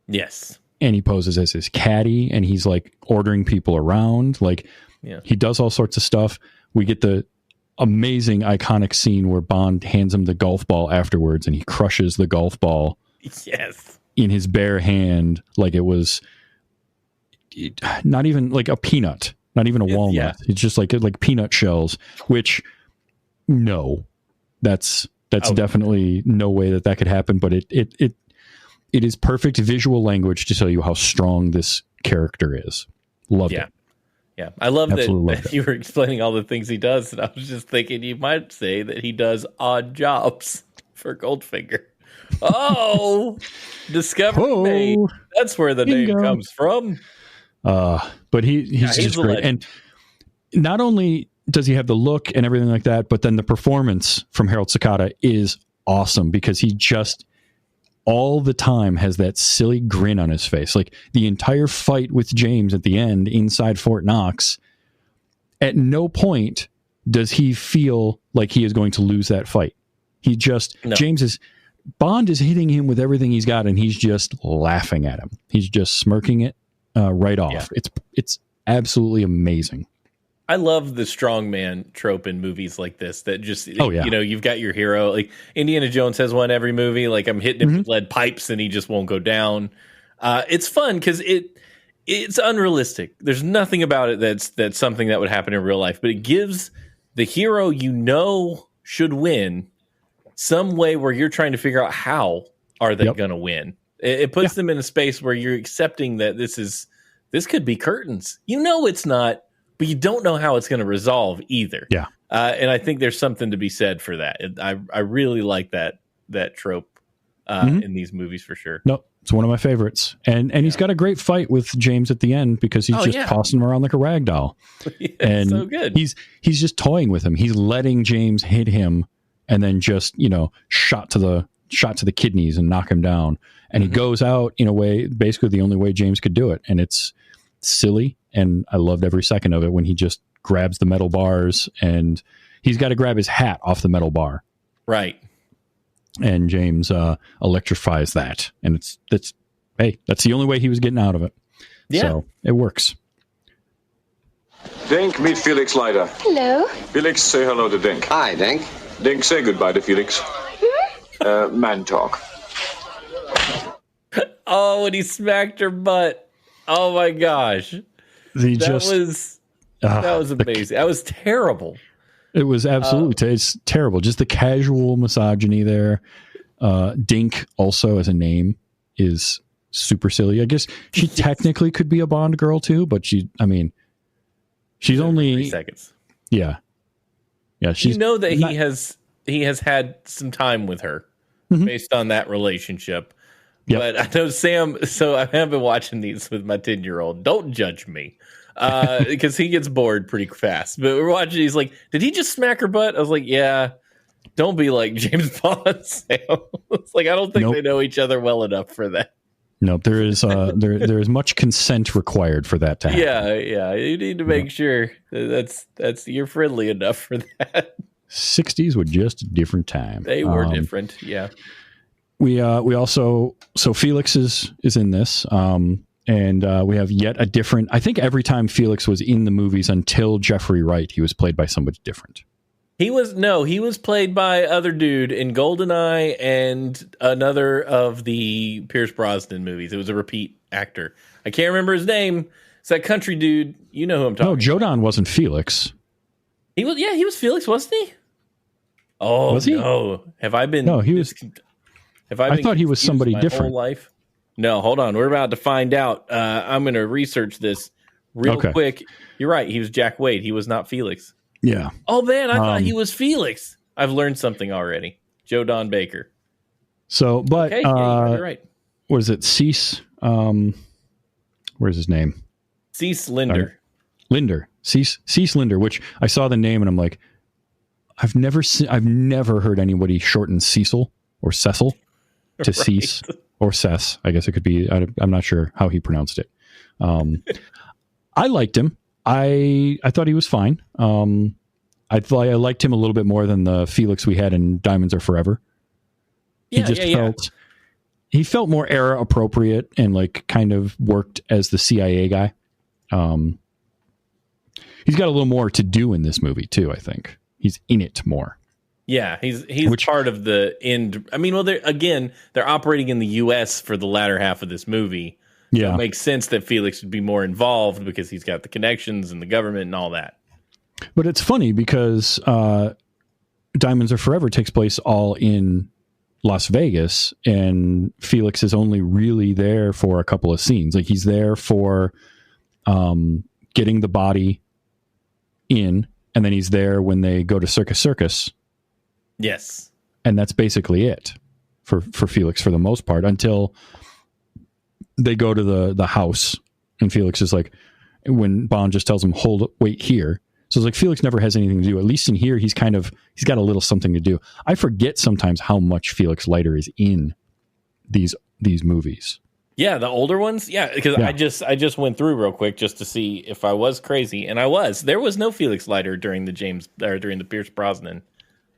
Yes. And he poses as his caddy, and he's ordering people around. He does all sorts of stuff. We get the amazing iconic scene where Bond hands him the golf ball afterwards, and he crushes the golf ball in his bare hand like it was not even like a peanut, not even a walnut. Yeah. It's just like peanut shells, which that's definitely no way that could happen, but it is perfect visual language to tell you how strong this character is. Loved it. Yeah, I love that you were explaining all the things he does, and I was just thinking you might say that he does odd jobs for Goldfinger. Oh, discovery made. That's where the name comes from. But he's just great. And not only does he have the look and everything like that, but then the performance from Harold Sakata is awesome because he just all the time has that silly grin on his face. Like the entire fight with James at the end inside Fort Knox, at no point does he feel like he is going to lose that fight. He just, Bond is hitting him with everything he's got and he's just laughing at him. He's just smirking it right off. Yeah. It's absolutely amazing. I love the strongman trope in movies like this that just, you've got your hero. Like Indiana Jones has one every movie. Like I'm hitting him with lead pipes and he just won't go down. It's fun because it's unrealistic. There's nothing about it that's something that would happen in real life, but it gives the hero should win some way where you're trying to figure out how are they going to win. It puts them in a space where you're accepting that this could be curtains. It's not. But you don't know how it's going to resolve either. Yeah. And I think there's something to be said for that. I really like that trope in these movies for sure. No, it's one of my favorites. And he's got a great fight with James at the end because he's tossing him around like a rag doll. And so good. He's just toying with him. He's letting James hit him and then just, shot to the kidneys and knock him down. And he goes out in a way, basically the only way James could do it. And it's silly. And I loved every second of it when he just grabs the metal bars, and he's got to grab his hat off the metal bar. Right. And James electrifies that. And that's the only way he was getting out of it. Yeah. So it works. Dink, meet Felix Leiter. Hello. Felix, say hello to Dink. Hi, Dink. Dink, say goodbye to Felix. Man talk. Oh, and he smacked her butt. Oh my gosh. That was amazing. That was terrible. It was absolutely it's terrible. Just the casual misogyny there. Dink also as a name is super silly. I guess she technically could be a Bond girl too, but she's only 3 seconds. Yeah. Yeah. She's that he has had some time with her based on that relationship. Yep. But I know Sam, so I have been watching these with my 10-year-old. Don't judge me. Because he gets bored pretty fast. But we're watching, he's like, did he just smack her butt? I was like, yeah. Don't be like James Bond, Sam. It's like, I don't think they know each other well enough for that. Nope, there is there is much consent required for that to happen. Yeah. You need to make sure that's you're friendly enough for that. 60s were just a different time. They were different, yeah. We also, so Felix is in this, and we have yet a different. I think every time Felix was in the movies until Jeffrey Wright, he was played by somebody different. He was played by other dude in GoldenEye and another of the Pierce Brosnan movies. It was a repeat actor. I can't remember his name. It's that country dude. You know who I'm talking about. No, Jodan wasn't Felix. He was Felix, wasn't he? Oh, was he? No. Have I been? No, he was. I thought he was somebody different. Whole life? No, hold on. We're about to find out. I'm going to research this real quick. You're right. He was Jack Wade. He was not Felix. Yeah. Oh, man. I thought he was Felix. I've learned something already. Joe Don Baker. So, but you're right. What is it? Cease. Where's his name? Cease Linder. Cease Linder, which I saw the name and I'm like, I've never heard anybody shorten Cecil or Cecil to Cease or Cess. I guess it could be. I'm not sure how he pronounced it. I liked him. I thought he was fine. I liked him a little bit more than the Felix we had in Diamonds Are Forever. He felt more era appropriate and like kind of worked as the CIA guy. He's got a little more to do in this movie too. I think he's in it more. Yeah, he's part of the end. I mean, well, they're operating in the U.S. for the latter half of this movie. Yeah, so it makes sense that Felix would be more involved because he's got the connections and the government and all that. But it's funny because Diamonds Are Forever takes place all in Las Vegas, and Felix is only really there for a couple of scenes. Like he's there for getting the body in, and then he's there when they go to Circus. Yes. And that's basically it for Felix for the most part until they go to the house, and Felix is like, when Bond just tells him, wait here. So it's like Felix never has anything to do. At least in here, he's got a little something to do. I forget sometimes how much Felix Leiter is in these movies. Yeah, the older ones. Yeah, because I just went through real quick just to see if I was crazy, and I was. There was no Felix Leiter during the Pierce Brosnan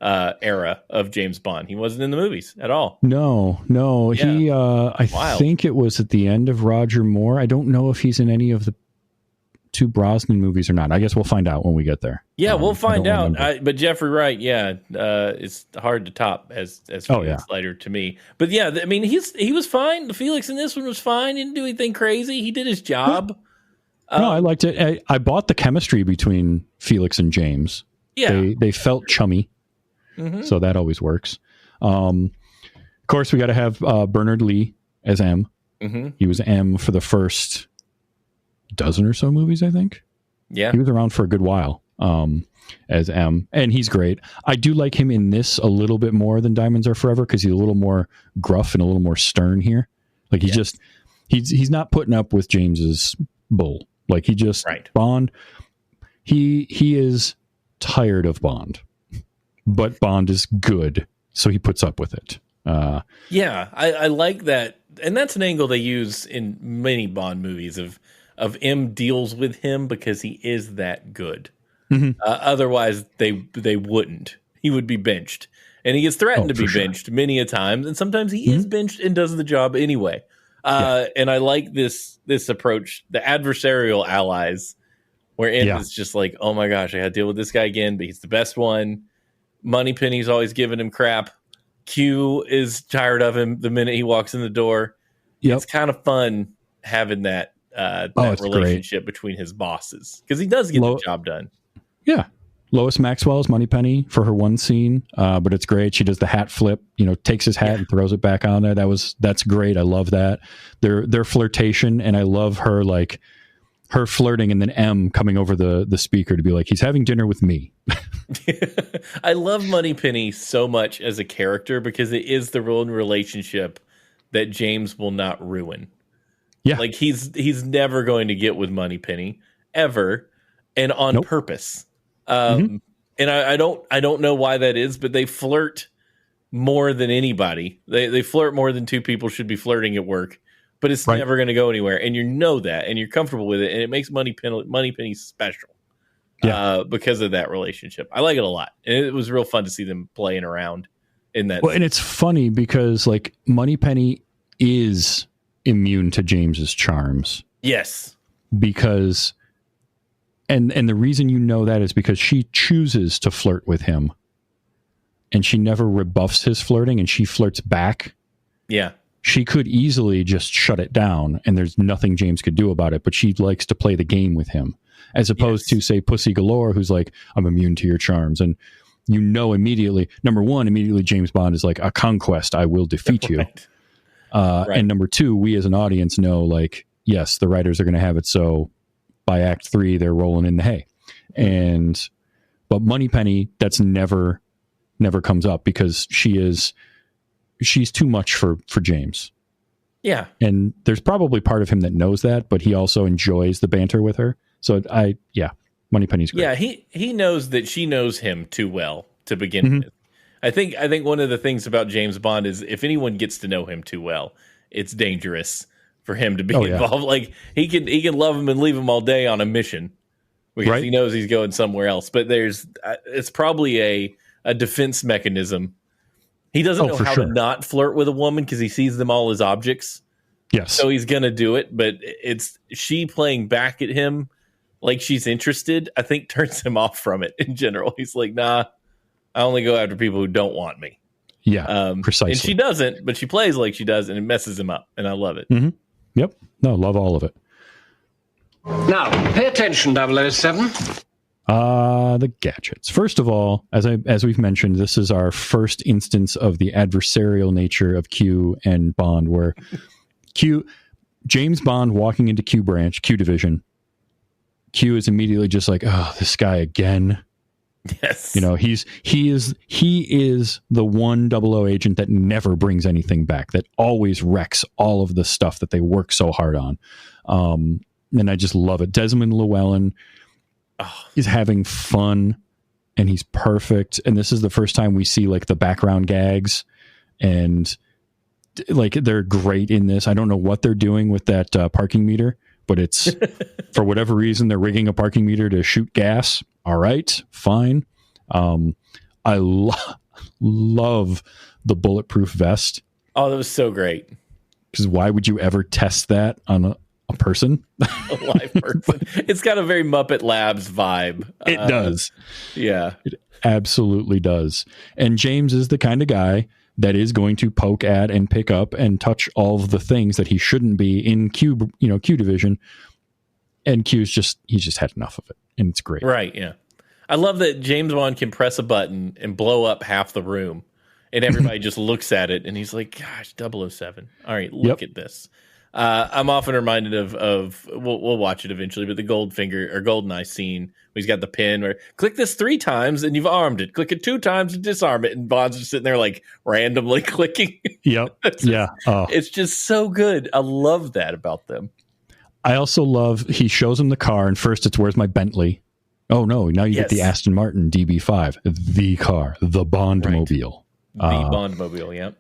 era of James Bond. He wasn't in the movies at all. No. Yeah. He I think it was at the end of Roger Moore. I don't know if he's in any of the two Brosnan movies or not. I guess we'll find out when we get there. Yeah, we'll find out. But Jeffrey Wright, it's hard to top as Felix Leiter to me. But yeah, I mean, he was fine. The Felix in this one was fine. He didn't do anything crazy. He did his job. No, I liked it. I bought the chemistry between Felix and James. Yeah, they felt chummy. Mm-hmm. So that always works. Of course, we got to have Bernard Lee as M. Mm-hmm. He was M for the first dozen or so movies, I think. Yeah. He was around for a good while as M, and he's great. I do like him in this a little bit more than Diamonds Are Forever because he's a little more gruff and a little more stern here. Like he's not putting up with James's bull. Like Bond, he is tired of Bond. but Bond is good, so he puts up with it. Yeah, I like that, and that's an angle they use in many Bond movies of M deals with him because he is that good. Otherwise, they wouldn't. He would be benched, and he gets threatened to be benched many a times, and sometimes he is benched and does the job anyway. And I like this approach, the adversarial allies, where M is just like, oh my gosh, I got to deal with this guy again, but he's the best one. Moneypenny's always giving him crap. Q is tired of him the minute he walks in the door. It's kind of fun having that relationship between his bosses because he does get the job done. Yeah. Lois Maxwell's Moneypenny for her one scene, but it's great. She does the hat flip, takes his hat and throws it back on there. That's great. I love that. Their flirtation, and I love her her flirting, and then M coming over the speaker to be like, he's having dinner with me. I love Moneypenny so much as a character because it is the real relationship that James will not ruin. Yeah, like he's never going to get with Moneypenny ever, and on purpose. And I don't know why that is, but they flirt more than anybody. They flirt more than two people should be flirting at work, but it's never going to go anywhere. And that, and you're comfortable with it. And it makes Moneypenny special because of that relationship. I like it a lot. And it was real fun to see them playing around in that. Well, and it's funny because Moneypenny is immune to James's charms. Yes. Because... And the reason that is because she chooses to flirt with him, and she never rebuffs his flirting, and she flirts back. Yeah. She could easily just shut it down, and there's nothing James could do about it, but she likes to play the game with him, as opposed to, say, Pussy Galore, who's like, I'm immune to your charms. And immediately, number one, James Bond is like, a conquest, I will defeat you. And number two, we as an audience know, yes, the writers are going to have it so by Act 3, they're rolling in the hay. But Moneypenny, that's never comes up because she's too much for James. Yeah. And there's probably part of him that knows that, but he also enjoys the banter with her. So Moneypenny's great. Yeah, he knows that she knows him too well to begin with. I think one of the things about James Bond is if anyone gets to know him too well, it's dangerous for him to be involved. Like he can love him and leave him all day on a mission because he knows he's going somewhere else. But it's probably a defense mechanism. He doesn't know how to not flirt with a woman because he sees them all as objects. Yes. So he's going to do it. But it's she playing back at him like she's interested, I think turns him off from it in general. He's like, nah, I only go after people who don't want me. Yeah, precisely. And she doesn't, but she plays like she does, and it messes him up. And I love it. Mm-hmm. Yep. No, love all of it. Now, pay attention, 007. The gadgets. First of all, as we've mentioned, this is our first instance of the adversarial nature of Q and Bond, where James Bond walking into Q division, Q is immediately just like, oh, this guy again. Yes. He is the one 00 agent that never brings anything back, that always wrecks all of the stuff that they work so hard on. And I just love it. Desmond Llewellyn is having fun, and he's perfect. And this is the first time we see the background gags, and they're great in this. I don't know what they're doing with that parking meter, but it's for whatever reason they're rigging a parking meter to shoot gas. All right, fine. I love the bulletproof vest. Oh, that was so great. Because why would you ever test that on a person? A live person. It's got a very Muppet Labs vibe. It does. Yeah. It absolutely does. And James is the kind of guy that is going to poke at and pick up and touch all of the things that he shouldn't be in Q division. And he's just had enough of it. And it's great. Right, yeah. I love that James Bond can press a button and blow up half the room, and everybody just looks at it, and he's like, gosh, 007. All right, look at this. I'm often reminded of we'll watch it eventually, but the Goldfinger or GoldenEye scene where he's got the pin where click this 3 times and you've armed it. Click it 2 times to disarm it, and Bond's just sitting there randomly clicking. Yep. It's just so good. I love that about them. I also love he shows him the car, and first it's where's my Bentley, Oh no! Now you get the Aston Martin DB5, the car, the Bondmobile, the Bondmobile. Yep.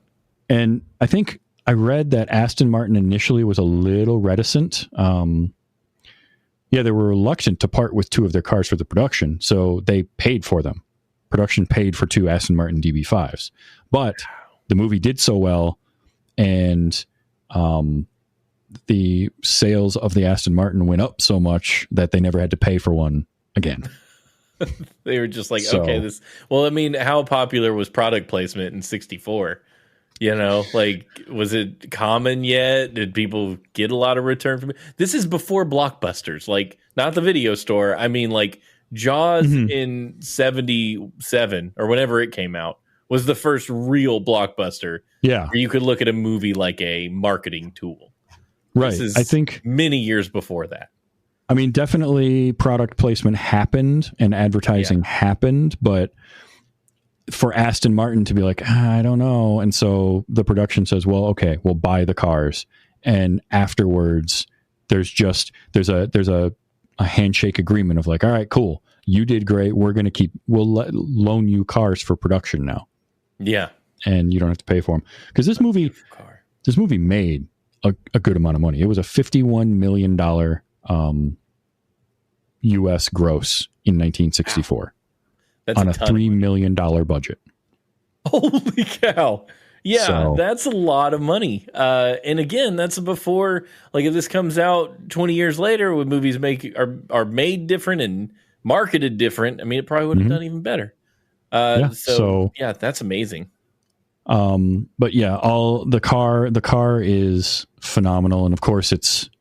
And I think I read that Aston Martin initially was a little reticent. They were reluctant to part with 2 of their cars for the production, so they paid for them. Production paid for 2 Aston Martin DB5s, but the movie did so well, and the sales of the Aston Martin went up so much that they never had to pay for one again. They were just like, okay, this. Well, I mean, how popular was product placement in '64? You know, like, was it common yet? Did people get a lot of return from it? This is before blockbusters, like not the video store. I mean, like Jaws in '77 or whenever it came out was the first real blockbuster. Yeah, where you could look at a movie like a marketing tool. Right. This is I think many years before that. I mean, definitely product placement happened and advertising happened, but for Aston Martin to be like, I don't know. And so the production says, well, okay, we'll buy the cars. And afterwards there's a handshake agreement of like, all right, cool. You did great. We'll loan you cars for production now. Yeah. And you don't have to pay for them. Because this movie made a good amount of money. It was a $51 million U.S. gross in 1964 on a $3 million budget. Holy cow. Yeah, that's a lot of money. And again, that's before, like, if this comes out 20 years later, when movies are made different and marketed different, I mean, it probably would have done even better. So that's amazing. But yeah, the car is phenomenal, and of course it's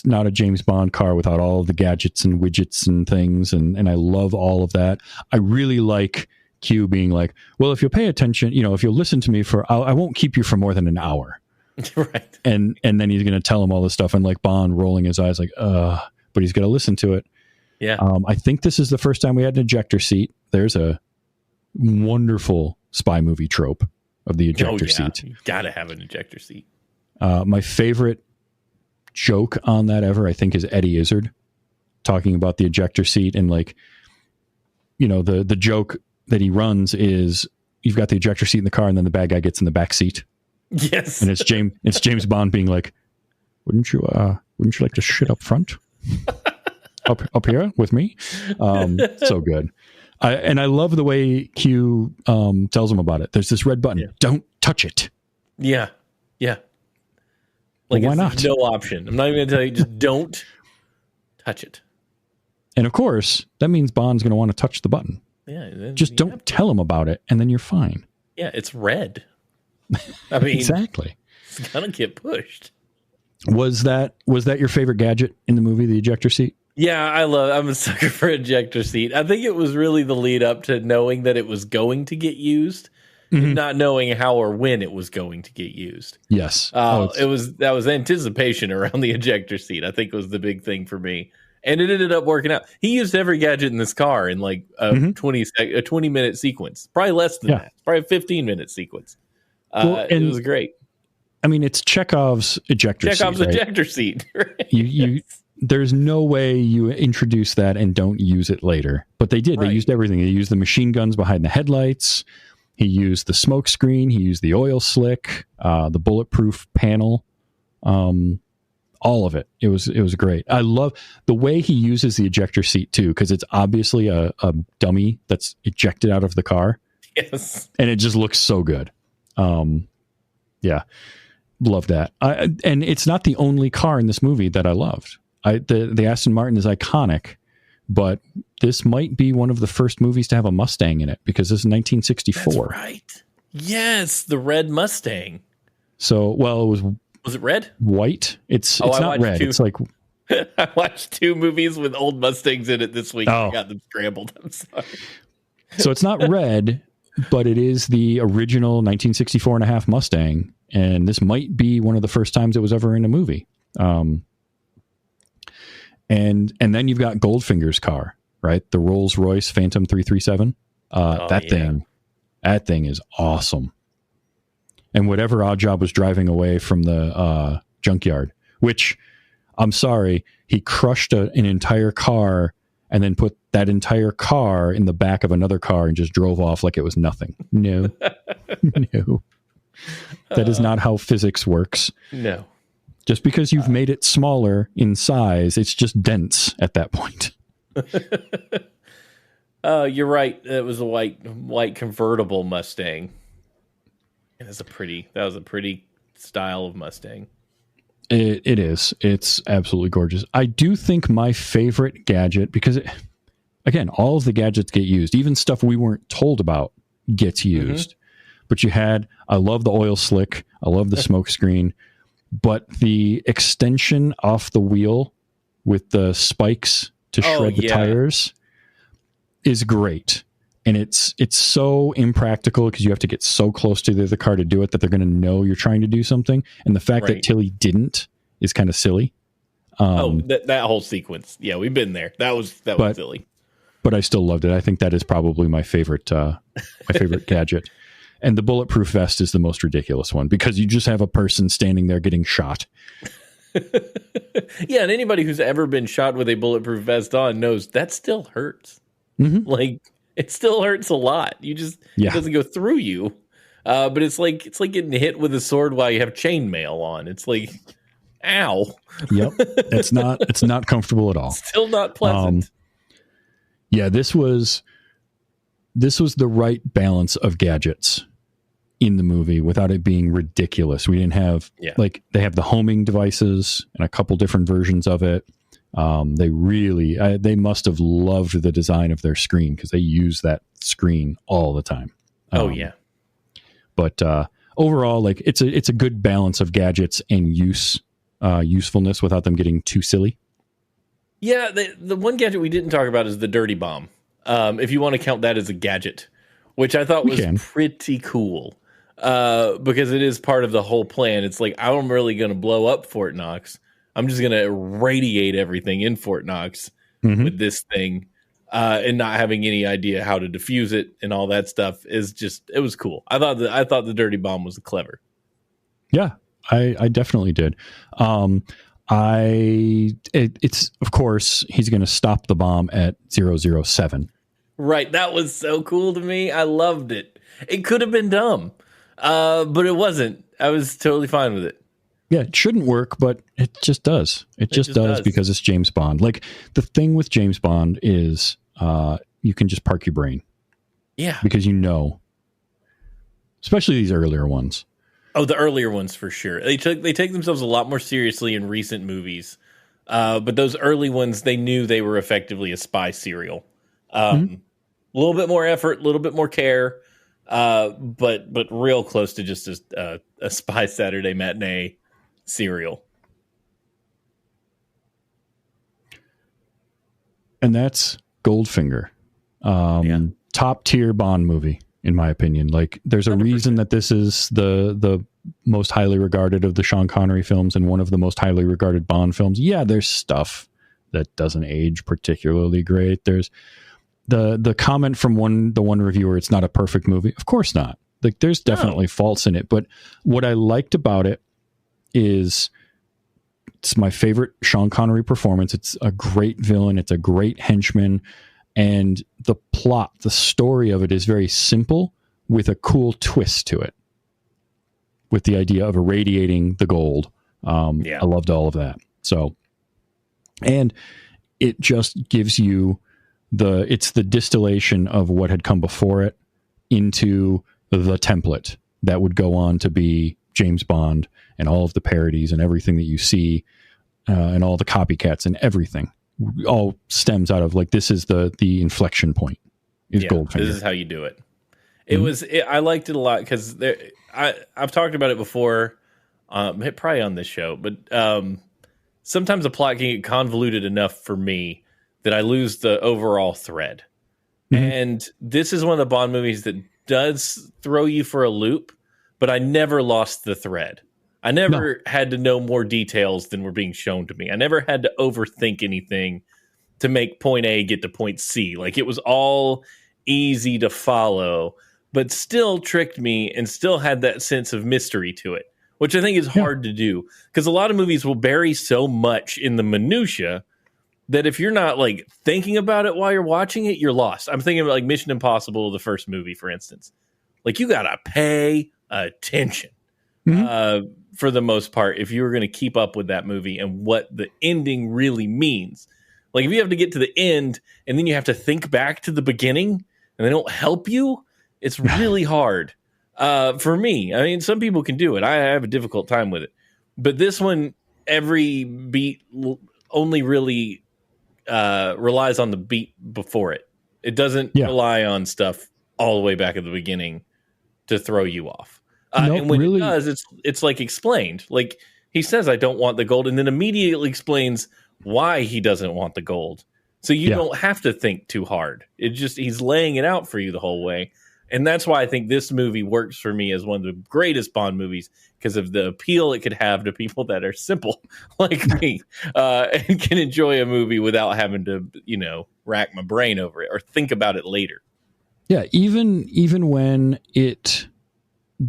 not a James Bond car without all of the gadgets and widgets and things, and I love all of that. I really like Q being like, well, if you'll pay attention, if you'll listen to me I won't keep you for more than an hour. Right. And then he's going to tell him all this stuff, and like Bond rolling his eyes like, but he's going to listen to it. Yeah. I think this is the first time we had an ejector seat. There's a wonderful spy movie trope of the ejector seat. You gotta have an ejector seat. My favorite joke on that ever, I think, is Eddie Izzard talking about the ejector seat, and like, the joke that he runs is you've got the ejector seat in the car, and then the bad guy gets in the back seat. Yes. And it's James Bond being like, wouldn't you like to shit up front? up here with me? So good. I love the way Q tells him about it. There's this red button. Yeah. Don't touch it. Yeah. Yeah. Like, why not? No option. I'm not even going to tell you. Just don't touch it. And of course, that means Bond's going to want to touch the button. Yeah. Just don't tell him about it, and then you're fine. Yeah, it's red. I mean, exactly. It's going to get pushed. Was that your favorite gadget in the movie, the ejector seat? Yeah, I'm a sucker for ejector seat. I think it was really the lead up to knowing that it was going to get used, and not knowing how or when it was going to get used. Yes. That was anticipation around the ejector seat. I think was the big thing for me. And it ended up working out. He used every gadget in this car in like a 20-minute sequence. Probably less than that. Probably a 15-minute sequence. It was great. I mean, it's Chekhov's ejector seat. Chekhov's ejector seat. Right? There's no way you introduce that and don't use it later. But they did. Right. They used everything. They used the machine guns behind the headlights. He used the smoke screen. He used the oil slick, the bulletproof panel, all of it. It was great. I love the way he uses the ejector seat too, because it's obviously a dummy that's ejected out of the car. Yes, and it just looks so good. Yeah, love that. And it's not the only car in this movie that I loved. The Aston Martin is iconic, but this might be one of the first movies to have a Mustang in it, because this is 1964. That's right. Yes, the red Mustang. So, well, was it red? White. It's not red. It's like I watched 2 movies with old Mustangs in it this week. I got them scrambled. I'm sorry. So it's not red, but it is the original 1964 and a half Mustang, and this might be one of the first times it was ever in a movie. And then you've got Goldfinger's car, right? The Rolls-Royce Phantom 337. That thing is awesome. And whatever Oddjob was driving away from the junkyard, which, I'm sorry, he crushed an entire car and then put that entire car in the back of another car and just drove off like it was nothing. No. No. That is not how physics works. No. Just because you've made it smaller in size, it's just dense at that point. You're right. It was a white convertible Mustang. That was a pretty style of Mustang. It is. It's absolutely gorgeous. I do think my favorite gadget, because again, all of the gadgets get used, even stuff we weren't told about gets used. But I love the oil slick. I love the smoke screen, but the extension off the wheel with the spikes to shred the tires is great. And it's so impractical because you have to get so close to the other car to do it that they're going to know you're trying to do something. And the fact that Tilly didn't is kind of silly. That whole sequence. Yeah, we've been there. That was silly. But I still loved it. I think that is probably my favorite gadget. And the bulletproof vest is the most ridiculous one because you just have a person standing there getting shot. Yeah, and anybody who's ever been shot with a bulletproof vest on knows that still hurts. Mm-hmm. Like, it still hurts a lot. It doesn't go through you. But it's like getting hit with a sword while you have chainmail on. It's like, ow. Yep. It's not comfortable at all. Still not pleasant. Yeah, this was the right balance of gadgets in the movie without it being ridiculous. We didn't have they have the homing devices and a couple different versions of it. They must have loved the design of their screen because they use that screen all the time. But overall, like it's a good balance of gadgets and usefulness without them getting too silly. Yeah, the one gadget we didn't talk about is the dirty bomb. If you want to count that as a gadget, which I thought was pretty cool, because it is part of the whole plan. It's like, I'm really going to blow up Fort Knox. I'm just going to irradiate everything in Fort Knox with this thing, and not having any idea how to defuse it and all that stuff it was cool. I thought the dirty bomb was clever. Yeah, I definitely did. It's of course he's going to stop the bomb at 007. Right. That was so cool to me. I loved it. It could have been dumb, but it wasn't. I was totally fine with it. Yeah, it shouldn't work, but it just does. It just does because it's James Bond. Like, the thing with James Bond is you can just park your brain. Yeah. Because especially these earlier ones. Oh, the earlier ones for sure. They take themselves a lot more seriously in recent movies. But those early ones, they knew they were effectively a spy serial. A little bit more effort, a little bit more care, but real close to just a Spy Saturday matinee serial. And that's Goldfinger. Top tier Bond movie, in my opinion. Like, there's a 100%. Reason that this is the most highly regarded of the Sean Connery films and one of the most highly regarded Bond films. Yeah, there's stuff that doesn't age particularly great. There's the comment from the one reviewer, it's not a perfect movie. Of course not. Like, there's definitely faults in it. But what I liked about it is it's my favorite Sean Connery performance. It's a great villain. It's a great henchman. And the plot, the story of it is very simple with a cool twist to it. With the idea of irradiating the gold. I loved all of that. So, and it just gives you it's the distillation of what had come before it into the template that would go on to be James Bond and all of the parodies and everything that you see and all the copycats and everything all stems out of, like, this is the inflection point is Goldfinger. This is how you do it. I liked it a lot because I've talked about it before, probably on this show, but sometimes the plot can get convoluted enough for me that I lose the overall thread. And this is one of the Bond movies that does throw you for a loop, but I never lost the thread. I never had to know more details than were being shown to me. I never had to overthink anything to make point A get to point C. Like, it was all easy to follow, but still tricked me and still had that sense of mystery to it, which I think is hard to do because a lot of movies will bury so much in the minutia that if you're not like thinking about it while you're watching it, you're lost. I'm thinking about like Mission Impossible, the first movie, for instance. Like you gotta pay attention for the most part if you were going to keep up with that movie and what the ending really means. Like if you have to get to the end and then you have to think back to the beginning and they don't help you, it's really hard. For me, I mean, some people can do it. I have a difficult time with it. But this one, every beat only really relies on the beat before it. It doesn't rely on stuff all the way back at the beginning to throw you off. And when it does, it's like explained. Like he says, I don't want the gold, and then immediately explains why he doesn't want the gold. So you don't have to think too hard. It just, he's laying it out for you the whole way. And that's why I think this movie works for me as one of the greatest Bond movies, because of the appeal it could have to people that are simple like me, and can enjoy a movie without having to, you know, rack my brain over it or think about it later. Yeah, even when it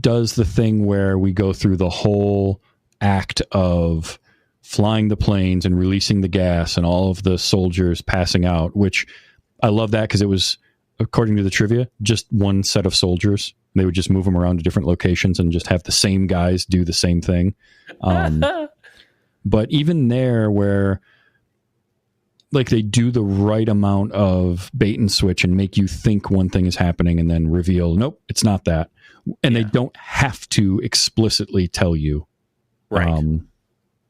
does the thing where we go through the whole act of flying the planes and releasing the gas and all of the soldiers passing out, which I love that because it was, according to the trivia, just one set of soldiers. They would just move them around to different locations and just have the same guys do the same thing. But even there, where like they do the right amount of bait and switch and make you think one thing is happening and then reveal, nope, it's not that. And they don't have to explicitly tell you. Right.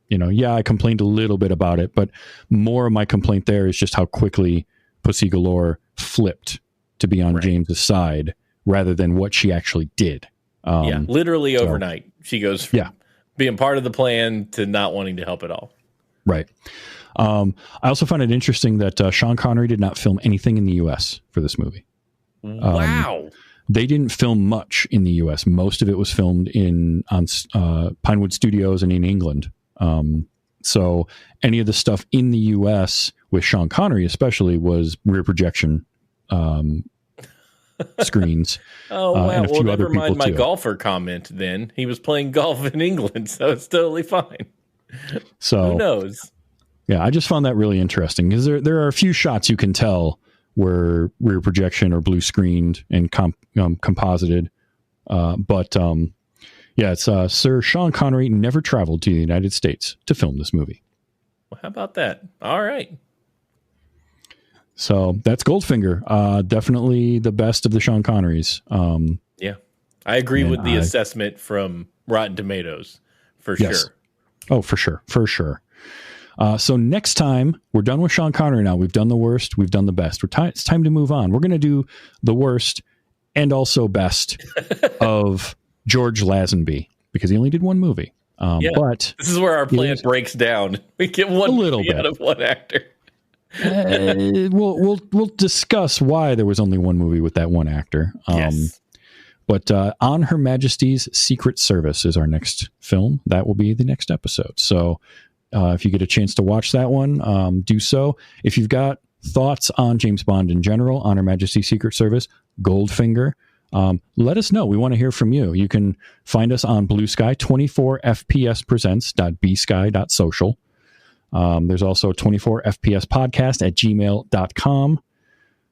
You know, I complained a little bit about it, but more of my complaint there is just how quickly Pussy Galore flipped to be on James's side rather than what she actually did. Literally overnight. She goes from being part of the plan to not wanting to help at all. Right. I also found it interesting that Sean Connery did not film anything in the U.S. for this movie. Wow. They didn't film much in the U.S. Most of it was filmed on Pinewood Studios and in England. So any of the stuff in the U.S. with Sean Connery especially was rear projection screens. Oh, wow. And a few other never mind people my too. golfer comment then. He was playing golf in England, so it's totally fine. So who knows? Yeah, I just found that really interesting because there are a few shots you can tell were rear projection or blue screened and composited. It's Sir Sean Connery never traveled to the United States to film this movie. Well, how about that? All right. So that's Goldfinger. Definitely the best of the Sean Connerys. I agree with the assessment from Rotten Tomatoes for sure. Oh, for sure. So next time, we're done with Sean Connery now. We've done the worst. We've done the best. It's time to move on. We're going to do the worst and also best of George Lazenby, because he only did one movie. But this is where our plan breaks down. We get one movie out of one actor. We'll discuss why there was only one movie with that one actor. But On Her Majesty's Secret Service is our next film. That will be the next episode. So if you get a chance to watch that one, do so. If you've got thoughts on James Bond in general, On Her Majesty's Secret Service, Goldfinger, let us know. We want to hear from you. You can find us on Blue Sky, 24fpspresents.bsky.social. There's also 24fpspodcast@gmail.com.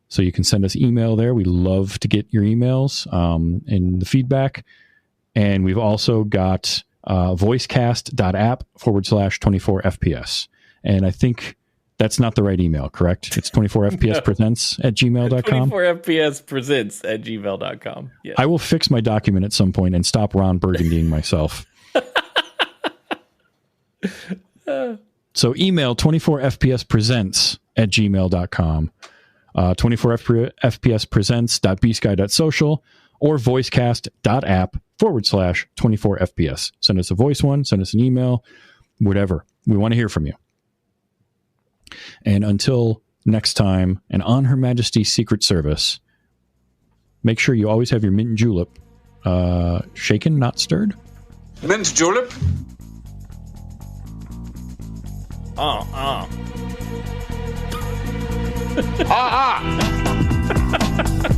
So you can send us email there. We love to get your emails and the feedback. And we've also got voicecast.app/24fps. And I think that's not the right email, correct? It's 24fpspresents@gmail.com. 24fpspresents@gmail.com. Yes. I will fix my document at some point and stop Ron Burgundying myself. So email 24fpspresents@gmail.com, 24fpspresents.bsky.social, or voicecast.app/24fps. Send us a voice one, send us an email, whatever. We want to hear from you. And until next time, and On Her Majesty's Secret Service, make sure you always have your mint julep shaken, not stirred. Mint julep? Ah. Ah, ah!